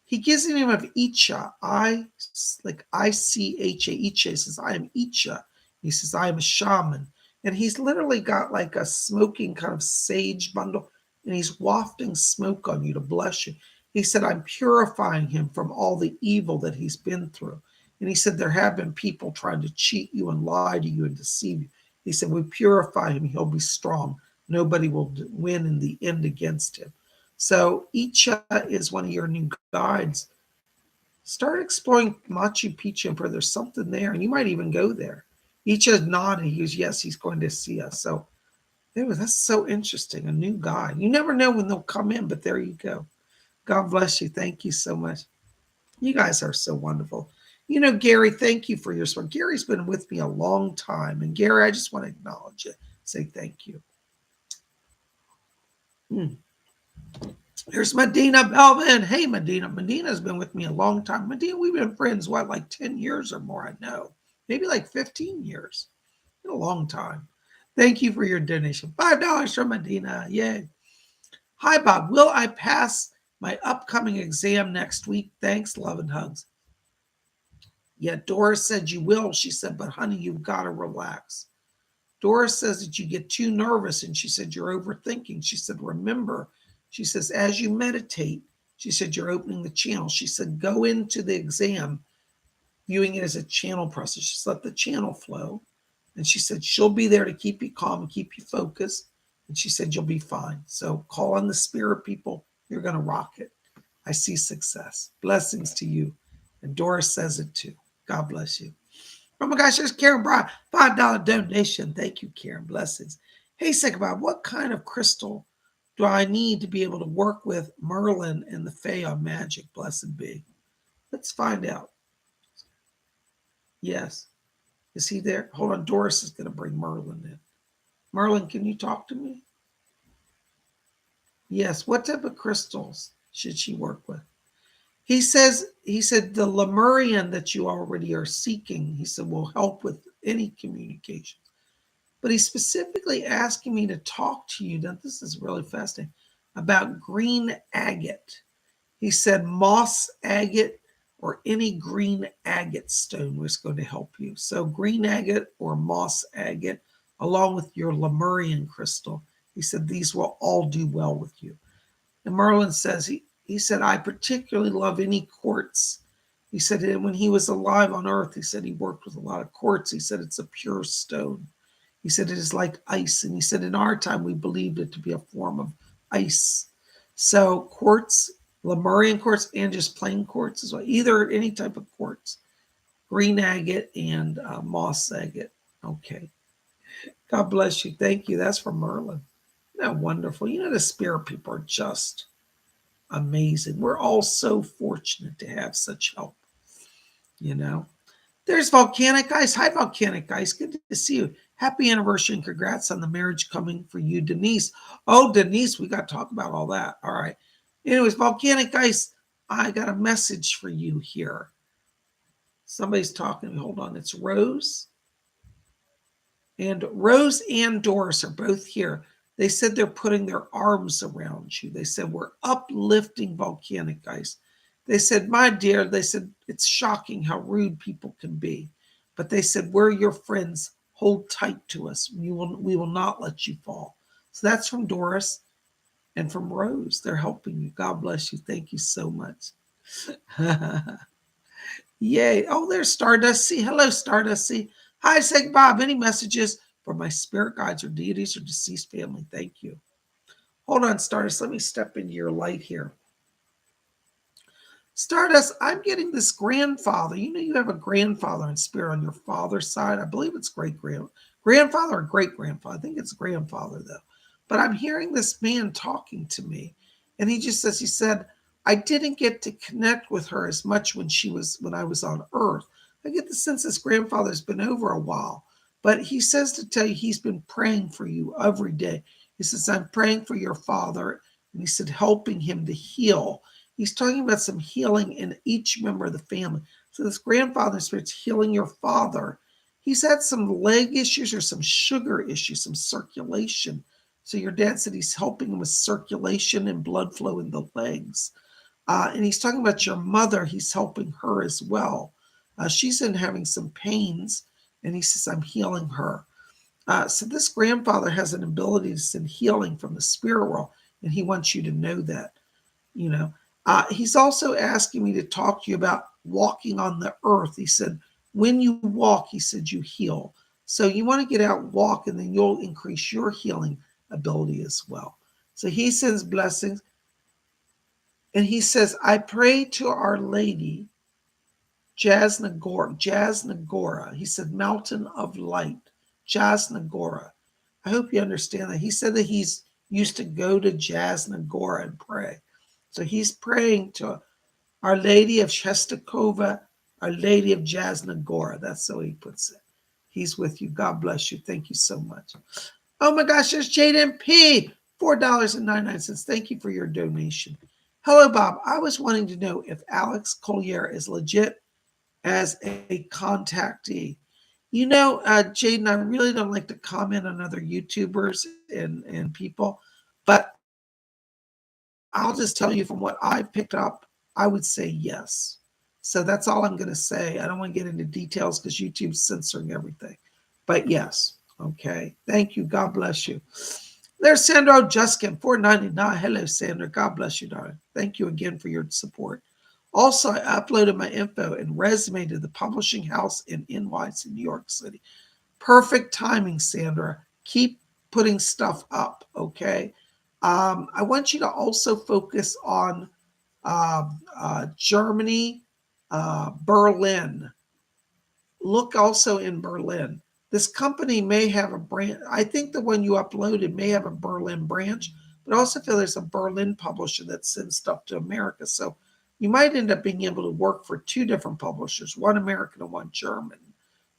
He gives the name of Icha. I-C-H-A. Icha. He says, I am Icha. He says, I am a shaman. And he's literally got like a smoking kind of sage bundle, and he's wafting smoke on you to bless you. He said, I'm purifying him from all the evil that he's been through. And he said, there have been people trying to cheat you and lie to you and deceive you. He said, we purify him. He'll be strong. Nobody will win in the end against him. So Icha is one of your new guides. Start exploring Machu Picchu and Peru. There's something there, and you might even go there. Icha's nodding. He goes, yes, he's going to see us. So that's so interesting, a new guide. You never know when they'll come in, but there you go. God bless you. Thank you so much. You guys are so wonderful. Gary, thank you for your support. Gary's been with me a long time. And Gary, I just want to acknowledge it. Say thank you. There's Medina Belvin. Hey, Medina. Medina's been with me a long time. Medina, we've been friends, like 10 years or more, I know. Maybe like 15 years. Been a long time. Thank you for your donation. $5 from Medina. Yay. Hi, Bob. Will I pass my upcoming exam next week? Thanks. Love and hugs. Yeah, Doris said you will. She said, but honey, you've got to relax. Doris says that you get too nervous, and she said you're overthinking. She said, remember, she says, as you meditate, she said, you're opening the channel. She said, go into the exam viewing it as a channel process. Just let the channel flow. And she said, she'll be there to keep you calm and keep you focused. And she said, you'll be fine. So call on the spirit people. You're going to rock it. I see success. Blessings to you. And Doris says it too. God bless you. Oh my gosh, there's Karen Brown, $5 donation. Thank you, Karen. Blessings. Hey, PsychicBob, what kind of crystal do I need to be able to work with Merlin and the Fae on magic? Blessed be. Let's find out. Yes. Is he there? Hold on. Doris is going to bring Merlin in. Merlin, can you talk to me? Yes. What type of crystals should she work with? He said the Lemurian that you already are seeking, he said, will help with any communication. But he's specifically asking me to talk to you. Now, this is really fascinating, about green agate. He said moss agate or any green agate stone was going to help you. So green agate or moss agate, along with your Lemurian crystal, he said these will all do well with you. And Merlin says, he said, I particularly love any quartz. He said when he was alive on Earth, he said he worked with a lot of quartz. He said it's a pure stone. He said it is like ice. And he said in our time, we believed it to be a form of ice. So quartz, Lemurian quartz, and just plain quartz as well. Either any type of quartz, green agate and moss agate. Okay. God bless you. Thank you. That's from Merlin. Isn't that wonderful? You know, the spirit people are just amazing. We're all so fortunate to have such help. You know, there's Volcanic Ice. Hi, Volcanic Ice. Good to see you. Happy anniversary and congrats on the marriage coming for you, Denise. Oh, Denise, we got to talk about all that. All right. Anyways, Volcanic Ice, I got a message for you here. Somebody's talking. Hold on. It's Rose. And Rose and Doris are both here. They said they're putting their arms around you. They said, we're uplifting Volcanic Ice. They said, my dear, they said, it's shocking how rude people can be. But they said, we're your friends. Hold tight to us. We will not let you fall. So that's from Doris and from Rose. They're helping you. God bless you. Thank you so much. Yay. Oh, there's Stardust C. Hello, Stardust C. Hi, PsychicBob. Any messages for my spirit guides or deities or deceased family? Thank you. Hold on, Stardust. Let me step into your light here. Stardust, I'm getting this grandfather. You know, you have a grandfather in spirit on your father's side. I believe it's grandfather or great grandfather. I think it's grandfather, though. But I'm hearing this man talking to me. And he just says, he said, I didn't get to connect with her as much when I was on Earth. I get the sense this grandfather's been over a while. But he says to tell you he's been praying for you every day. He says, I'm praying for your father. And he said, helping him to heal. He's talking about some healing in each member of the family. So this grandfather spirit's healing your father. He's had some leg issues or some sugar issues, some circulation. So your dad said he's helping him with circulation and blood flow in the legs. And he's talking about your mother. He's helping her as well. She's in having some pains. And he says, I'm healing her. So this grandfather has an ability to send healing from the spirit world. And he wants you to know that, you know. He's also asking me to talk to you about walking on the earth. He said, when you walk, he said, you heal. So you want to get out and walk, and then you'll increase your healing ability as well. So he sends blessings. And he says, I pray to Our Lady, Jasnagora. He said, Mountain of Light, Jasnagora. I hope you understand that. He said that he's used to go to Jasnagora and pray. So he's praying to Our Lady of Shestakova, Our Lady of Jasnagora. That's how he puts it. He's with you. God bless you. Thank you so much. Oh my gosh, there's Jaden P. $4.99. Thank you for your donation. Hello, Bob. I was wanting to know if Alex Collier is legit as a contactee. You know, Jaden, I really don't like to comment on other YouTubers and people, but I'll just tell you from what I've picked up, I would say yes. So that's all I'm going to say. I don't want to get into details because YouTube's censoring everything. But yes, Okay. Thank you. God bless you. There's Sandra Juskin, $4.99. Hello, Sandra. God bless you, darling. Thank you again for your support. Also, I uploaded my info and resume to the publishing house in NYC, New York City. Perfect timing, Sandra. Keep putting stuff up, okay? I want you to also focus on Germany, Berlin. Look also in Berlin. This company may have a branch. I think the one you uploaded may have a Berlin branch, but I also feel there's a Berlin publisher that sends stuff to America. So you might end up being able to work for two different publishers, one American and one German.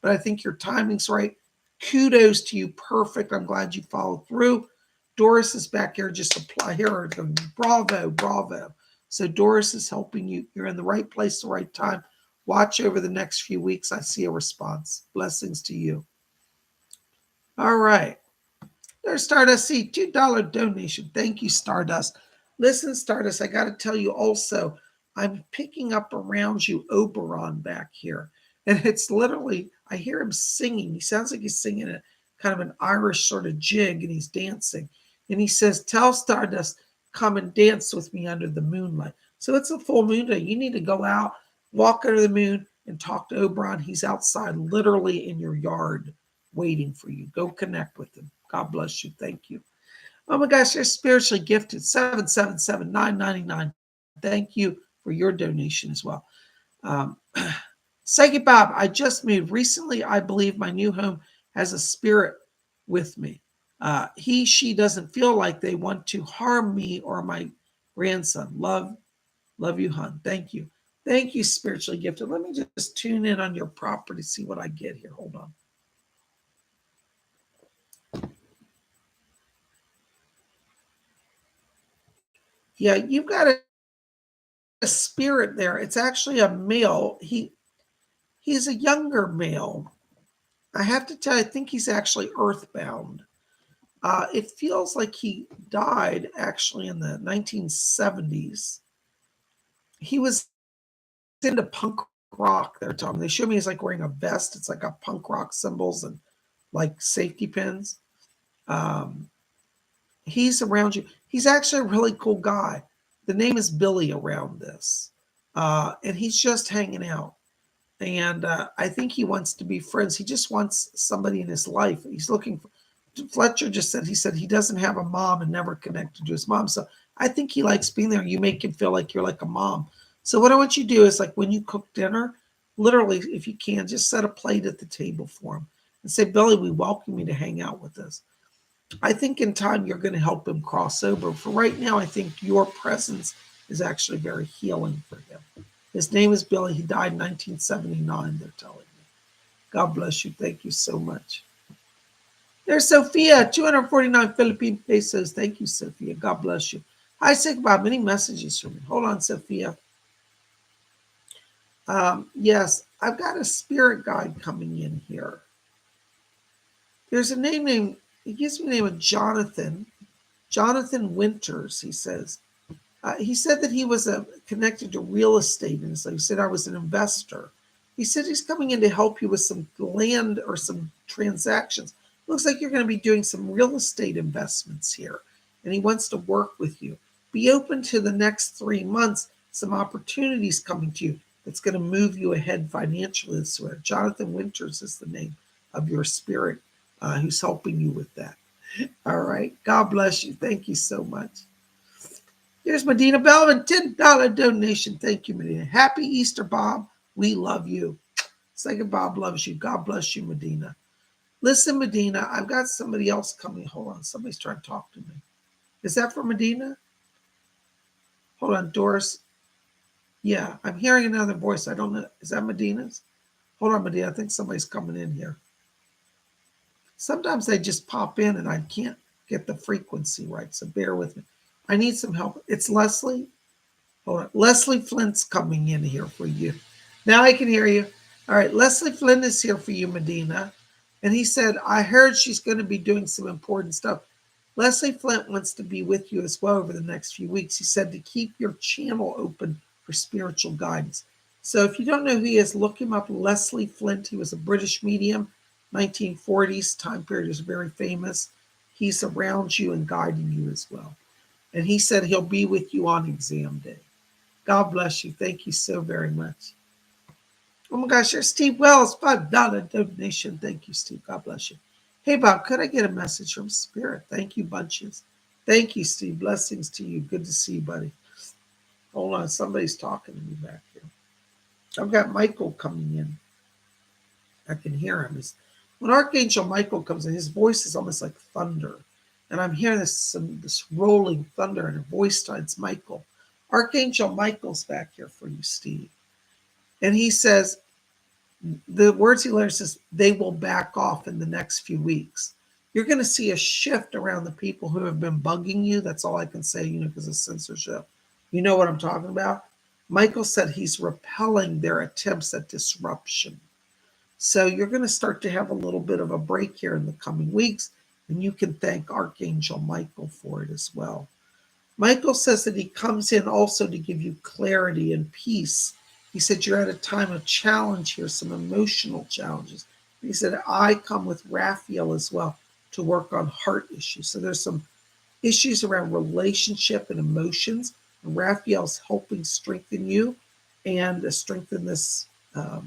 But I think your timing's right. Kudos to you. Perfect. I'm glad you followed through. Doris is back here. Just apply here. Bravo, bravo. So Doris is helping you. You're in the right place, the right time. Watch over the next few weeks. I see a response. Blessings to you. All right. There's Stardust C, $2 donation. Thank you, Stardust. Listen, Stardust, I got to tell you also, I'm picking up around you Oberon back here. And it's literally, I hear him singing. He sounds like he's singing a kind of an Irish sort of jig, and he's dancing. And he says, tell Stardust, come and dance with me under the moonlight. So it's a full moon day. You need to go out, walk under the moon, and talk to Oberon. He's outside, literally in your yard, waiting for you. Go connect with him. God bless you. Thank you. Oh my gosh, you're spiritually gifted. 777-999. Thank you for your donation as well. Psychic Bob, I just moved. Recently, I believe my new home has a spirit with me. She doesn't feel like they want to harm me or my grandson. Love you, hon. Thank you. Thank you, spiritually gifted. Let me just tune in on your property, see what I get here. Hold on. Yeah, you've got a spirit there. It's actually a male. He's a younger male. I have to tell you, I think he's actually earthbound. It feels like he died actually in the 1970s. He was into punk rock. They're talking. They show me he's like wearing a vest. It's like a punk rock symbols and like safety pins. He's around you. He's actually a really cool guy. The name is Billy around this. And he's just hanging out. And I think he wants to be friends. He just wants somebody in his life. He's looking for, Fletcher just said, he said he doesn't have a mom and never connected to his mom. So I think he likes being there. You make him feel like you're like a mom. So what I want you to do is like when you cook dinner, literally, if you can, just set a plate at the table for him and say, Billy, we welcome you to hang out with us. I think in time you're going to help him cross over. For right now, I think your presence is actually very healing for him. His name is Billy. He died in 1979, they're telling me. God bless you. Thank you so much. There's Sophia, 249 Philippine pesos. Thank you, Sophia. God bless you. Hi, Sick Bob. Many messages from me. Hold on, Sophia. Yes, I've got a spirit guide coming in here. There's a name named, he gives me the name of Jonathan. Jonathan Winters, he says. He said that he was connected to real estate. And so he said, I was an investor. He said he's coming in to help you with some land or some transactions. Looks like you're going to be doing some real estate investments here. And he wants to work with you. Be open to the next 3 months, some opportunities coming to you that's going to move you ahead financially. So Jonathan Winters is the name of your spirit who's helping you with that. All right. God bless you. Thank you so much. Here's Medina Belvin, $10 donation. Thank you, Medina. Happy Easter, Bob. We love you. Second Bob loves you. God bless you, Medina. Listen, Medina, I've got somebody else coming. Hold on. Somebody's trying to talk to me. Is that for Medina? Hold on, Doris. Yeah, I'm hearing another voice. I don't know. Is that Medina's? Hold on, Medina. I think somebody's coming in here. Sometimes they just pop in and I can't get the frequency right, so bear with me. I need some help. It's Leslie. Hold on. Leslie Flint's coming in here for you. Now I can hear you. All right. Leslie Flint is here for you, Medina. And he said, I heard she's going to be doing some important stuff. Leslie Flint wants to be with you as well over the next few weeks. He said to keep your channel open for spiritual guidance. So if you don't know who he is, look him up. Leslie Flint. He was a British medium. 1940s time period is very famous. He's around you and guiding you as well. And he said he'll be with you on exam day. God bless you. Thank you so very much. Oh my gosh, there's Steve Wells, $5 donation. Thank you, Steve. God bless you. Hey, Bob, could I get a message from Spirit? Thank you, bunches. Thank you, Steve. Blessings to you. Good to see you, buddy. Hold on, somebody's talking to me back here. I've got Michael coming in. I can hear him. When Archangel Michael comes in, his voice is almost like thunder. And I'm hearing this rolling thunder and a voice times Michael. Archangel Michael's back here for you, Steve. And he says, the words he learns is they will back off in the next few weeks. You're going to see a shift around the people who have been bugging you. That's all I can say, because of censorship. You know what I'm talking about? Michael said he's repelling their attempts at disruption. So you're going to start to have a little bit of a break here in the coming weeks, and you can thank Archangel Michael for it as well. Michael says that he comes in also to give you clarity and peace. He said you're at a time of challenge here, some emotional challenges. He said I come with Raphael as well to work on heart issues. So there's some issues around relationship and emotions. And Raphael's helping strengthen you and strengthen this a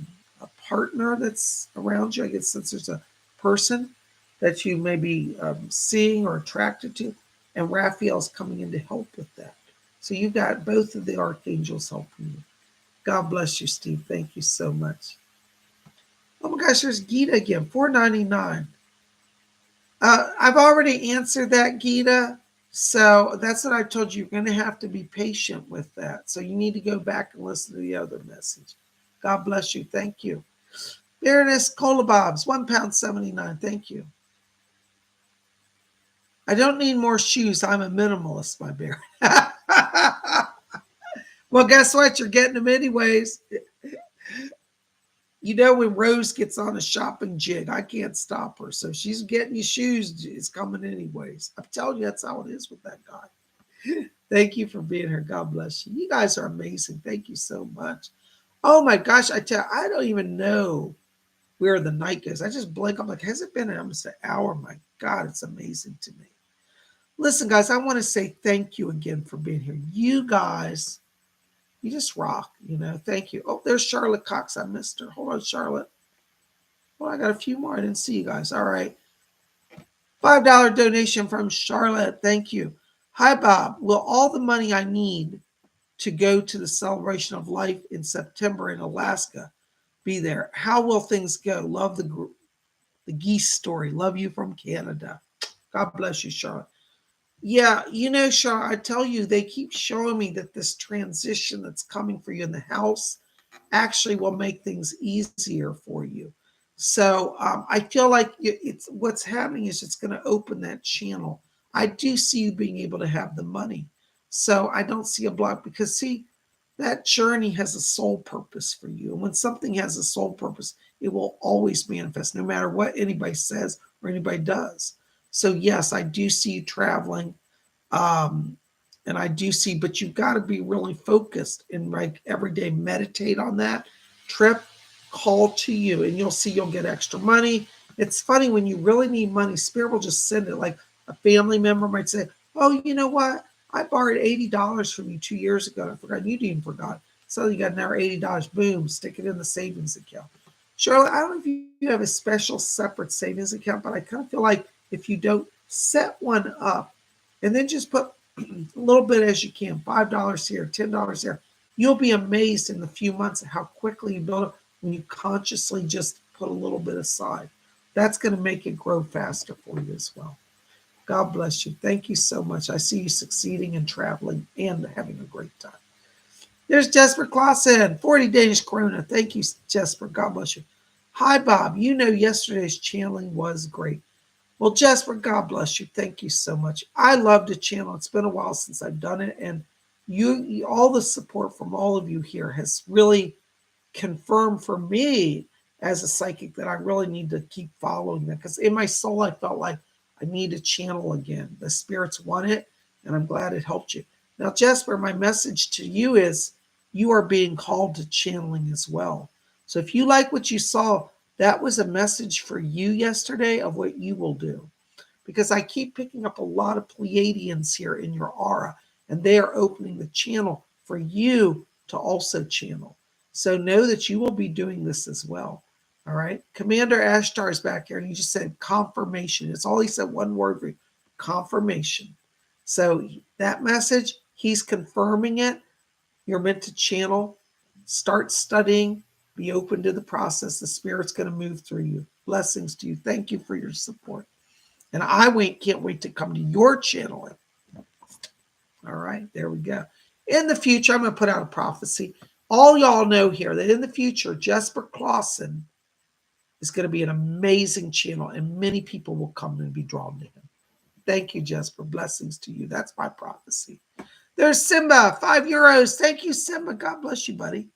partner that's around you. I guess since there's a person that you may be seeing or attracted to, and Raphael's coming in to help with that. So you've got both of the archangels helping you. God bless you, Steve. Thank you so much. Oh my gosh, there's Gita again, $4.99. I've already answered that, Gita. So that's what I told you. You're going to have to be patient with that. So you need to go back and listen to the other message. God bless you. Thank you. Baroness Kolobobs, £1.79. Thank you. I don't need more shoes. I'm a minimalist, my bear. Well, guess what? You're getting them anyways. When Rose gets on a shopping jig, I can't stop her. So she's getting you shoes. It's coming anyways. I'm telling you, that's how it is with that guy. Thank you for being here. God bless you. You guys are amazing. Thank you so much. Oh my gosh, I don't even know where the night goes. I just blink. I'm like, has it been almost an hour? My God, it's amazing to me. Listen, guys, I want to say thank you again for being here. You guys, you just rock, Thank you. Oh, there's Charlotte Cox. I missed her. Hold on, Charlotte. Well, I got a few more. I didn't see you guys. All right. $5 donation from Charlotte. Thank you. Hi, Bob. Will all the money I need to go to the celebration of life in September in Alaska be there? How will things go? Love the geese story. Love you from Canada. God bless you, Charlotte. Yeah, Charlotte, I tell you, they keep showing me that this transition that's coming for you in the house actually will make things easier for you. So I feel like it's what's happening is it's going to open that channel. I do see you being able to have the money. So I don't see a block because, see, that journey has a soul purpose for you. And when something has a soul purpose, it will always manifest, no matter what anybody says or anybody does. So yes, I do see you traveling. And I do see, but you've got to be really focused and like every day meditate on that trip, call to you, and you'll see you'll get extra money. It's funny when you really need money, Spirit will just send it. Like a family member might say, oh, you know what? I borrowed $80 from you 2 years ago. I forgot. You even forgot. So you got another $80. Boom, stick it in the savings account. Charlotte, I don't know if you have a special separate savings account, but I kind of feel like if you don't, set one up and then just put a little bit as you can, $5 here, $10 here. You'll be amazed in a few months at how quickly you build it when you consciously just put a little bit aside. That's going to make it grow faster for you as well. God bless you. Thank you so much. I see you succeeding and traveling and having a great time. There's Jesper Clausen, 40 Danish krona. Thank you, Jesper. God bless you. Hi, Bob. Yesterday's channeling was great. Well, Jesper, God bless you. Thank you so much. I love to channel. It's been a while since I've done it. And you all the support from all of you here has really confirmed for me as a psychic that I really need to keep following that. Because in my soul, I felt like I need to channel again. The spirits want it, and I'm glad it helped you. Now, Jesper, my message to you is you are being called to channeling as well. So if you like what you saw, That was a message for you yesterday of what you will do. Because I keep picking up a lot of Pleiadians here in your aura, and they are opening the channel for you to also channel. So know that you will be doing this as well. All right. Commander Ashtar is back here, and he just said confirmation. It's all he said, one word for you, confirmation. So that message, he's confirming it. You're meant to channel, start studying, be open to the process. The Spirit's going to move through you. Blessings to you. Thank you for your support. And can't wait to come to your channeling. All right, there we go. In the future, I'm going to put out a prophecy. All y'all know here that in the future, Jesper Clausen is going to be an amazing channel, and many people will come and be drawn to him. Thank you, Jesper. Blessings to you. That's my prophecy. There's Simba, €5. Thank you, Simba. God bless you, buddy.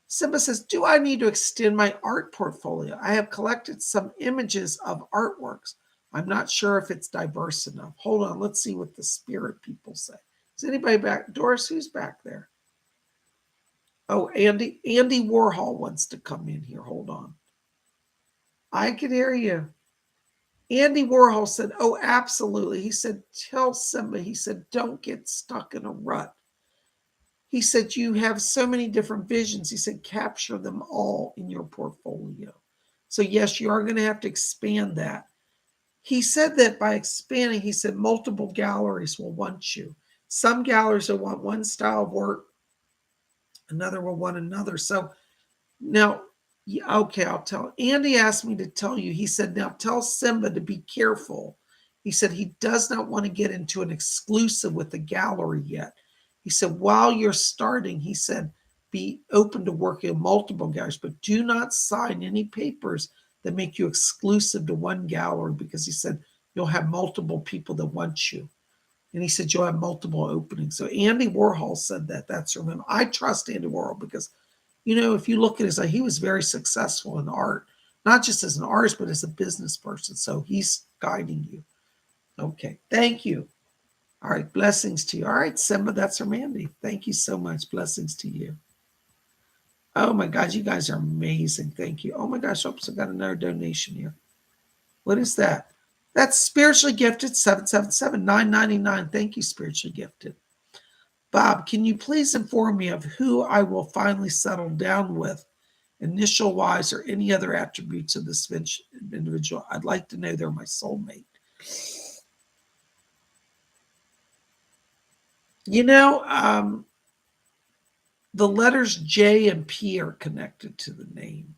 Simba says, do I need to extend my art portfolio? I have collected some images of artworks. I'm not sure if it's diverse enough. Hold on. Let's see what the spirit people say. Is anybody back? Doris, who's back there? Oh, Andy Warhol wants to come in here. Hold on. I can hear you. Andy Warhol said, oh, absolutely. He said, tell Simba, he said, don't get stuck in a rut. He said, you have so many different visions. He said, capture them all in your portfolio. So yes, you are going to have to expand that. He said that by expanding, he said multiple galleries will want you. Some galleries will want one style of work. Another will want another. So now, okay, I'll tell. Andy asked me to tell you. He said, now tell Simba to be careful. He said he does not want to get into an exclusive with the gallery yet. He said, while you're starting, he said, be open to working in multiple galleries, but do not sign any papers that make you exclusive to one gallery, because he said you'll have multiple people that want you. And he said you'll have multiple openings. So Andy Warhol said that. That's from him. I trust Andy Warhol because, you know, if you look at his life, he was very successful in art, not just as an artist, but as a business person. So he's guiding you. Okay, thank you. All right, blessings to you. All right, Simba, that's from Andy. Thank you so much. Blessings to you. Oh my God, you guys are amazing. Thank you. Oh my gosh, oops, I got another donation here. What is that? That's Spiritually Gifted, 777 $9.99. Thank you, Spiritually Gifted. Bob, can you please inform me of who I will finally settle down with, initial-wise or any other attributes of this individual? I'd like to know they're my soulmate. You know, the letters J and P are connected to the name.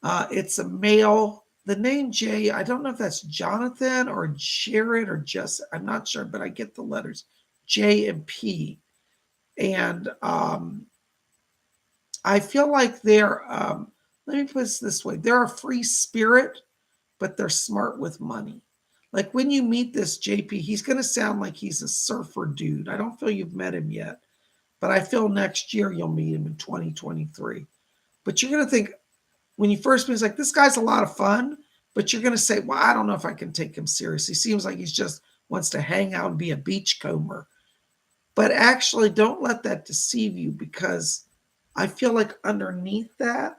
It's a male. The name J, I don't know if that's Jonathan or Jared or just, I'm not sure, but I get the letters J and P. And I feel like they're, let me put it this way, they're a free spirit, but they're smart with money. Like when you meet this JP, he's going to sound like he's a surfer dude. I don't feel you've met him yet, but I feel next year you'll meet him in 2023. But you're going to think, when you first meet, it's like, this guy's a lot of fun, but you're going to say, well, I don't know if I can take him seriously. He seems like he's just wants to hang out and be a beachcomber. But actually, don't let that deceive you, because I feel like underneath that,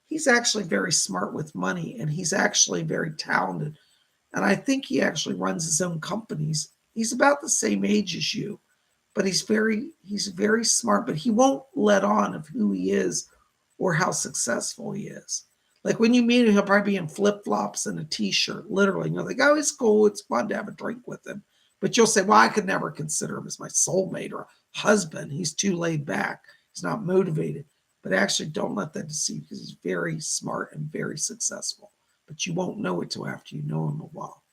he's actually very smart with money, and he's actually very talented. And I think he actually runs his own companies. He's about the same age as you, but he's very smart, but he won't let on of who he is or how successful he is. Like when you meet him, he'll probably be in flip-flops and a t-shirt, literally. And you're like, oh, it's cool. It's fun to have a drink with him. But you'll say, well, I could never consider him as my soulmate or husband. He's too laid back. He's not motivated. But actually, don't let that deceive you, because he's very smart and very successful. But you won't know it till after you know him a while.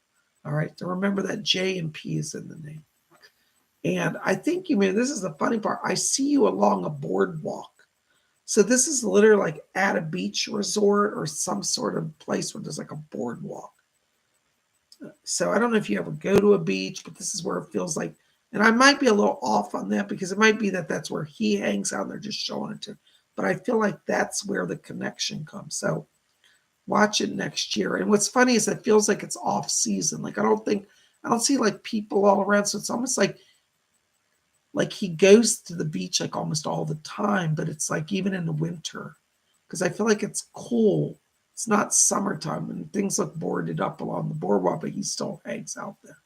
All right? So remember that J and P is in the name. And I think this is the funny part. I see you along a boardwalk. So this is literally like at a beach resort or some sort of place where there's like a boardwalk. So I don't know if you ever go to a beach, but this is where it feels like, and I might be a little off on that, because it might be that that's where he hangs out and they're just showing it to him. But I feel like that's where the connection comes. So watch it next year. And what's funny is it feels like it's off season. Like I don't see like people all around. So it's almost like he goes to the beach like almost all the time, but it's like even in the winter, because I feel like it's cool. It's not summertime and things look boarded up along the boardwalk, but he still hangs out there.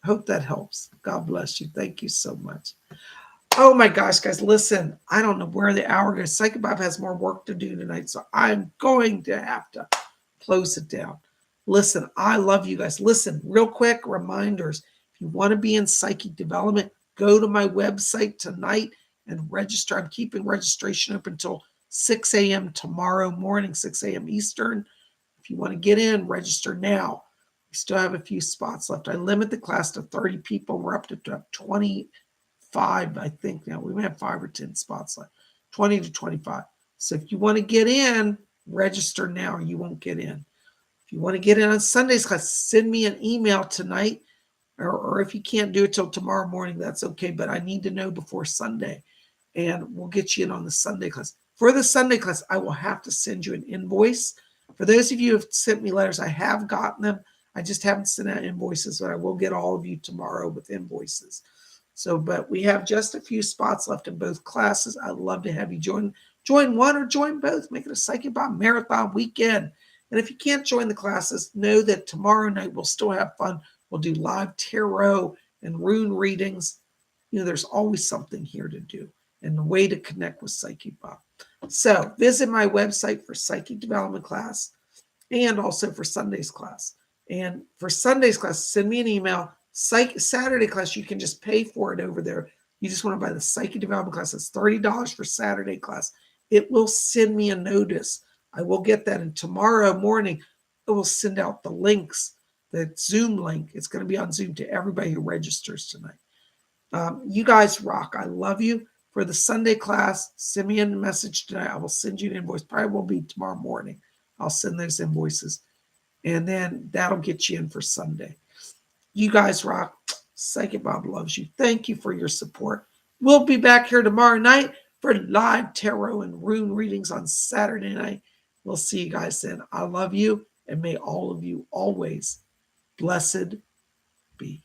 I hope that helps. God bless you. Thank you so much. Oh my gosh, guys, listen, I don't know where the hour goes. PsychicBob has more work to do tonight, so I'm going to have to close it down. Listen, I love you guys. Listen, real quick reminders. If you want to be in psychic development, go to my website tonight and register. I'm keeping registration up until 6 a.m. tomorrow morning, 6 a.m. Eastern. If you want to get in, register now. We still have a few spots left. I limit the class to 30 people. We're up to 25, I think now. We may have 5 or 10 spots left, 20 to 25. So if you want to get in, register now or you won't get in. If you want to get in on Sunday's class, send me an email tonight, or if you can't do it till tomorrow morning, that's okay, but I need to know before Sunday, and we'll get you in on the Sunday class. For the Sunday class, I will have to send you an invoice. For those of you who have sent me letters, I have gotten them. I just haven't sent out invoices, but I will get all of you tomorrow with invoices. So, but we have just a few spots left in both classes. I'd love to have you join one or join both. Make it a PsychicBob marathon weekend. And if you can't join the classes, know that tomorrow night we'll still have fun. We'll do live tarot and rune readings. You know, there's always something here to do and a way to connect with PsychicBob. So visit my website for psychic development class and also for Sunday's class. And for Sunday's class, send me an email. Saturday class, you can just pay for it over there. You just want to buy the psychic development class. It's $30 for Saturday class. It will send me a notice. I will get that. And tomorrow morning, it will send out the links, the Zoom link. It's going to be on Zoom to everybody who registers tonight. You guys rock. I love you. For the Sunday class, send me a message tonight. I will send you an invoice. Probably will be tomorrow morning. I'll send those invoices. And then that'll get you in for Sunday. You guys rock. PsychicBob loves you. Thank you for your support. We'll be back here tomorrow night for live tarot and rune readings on Saturday night. We'll see you guys then. I love you, and may all of you always blessed be.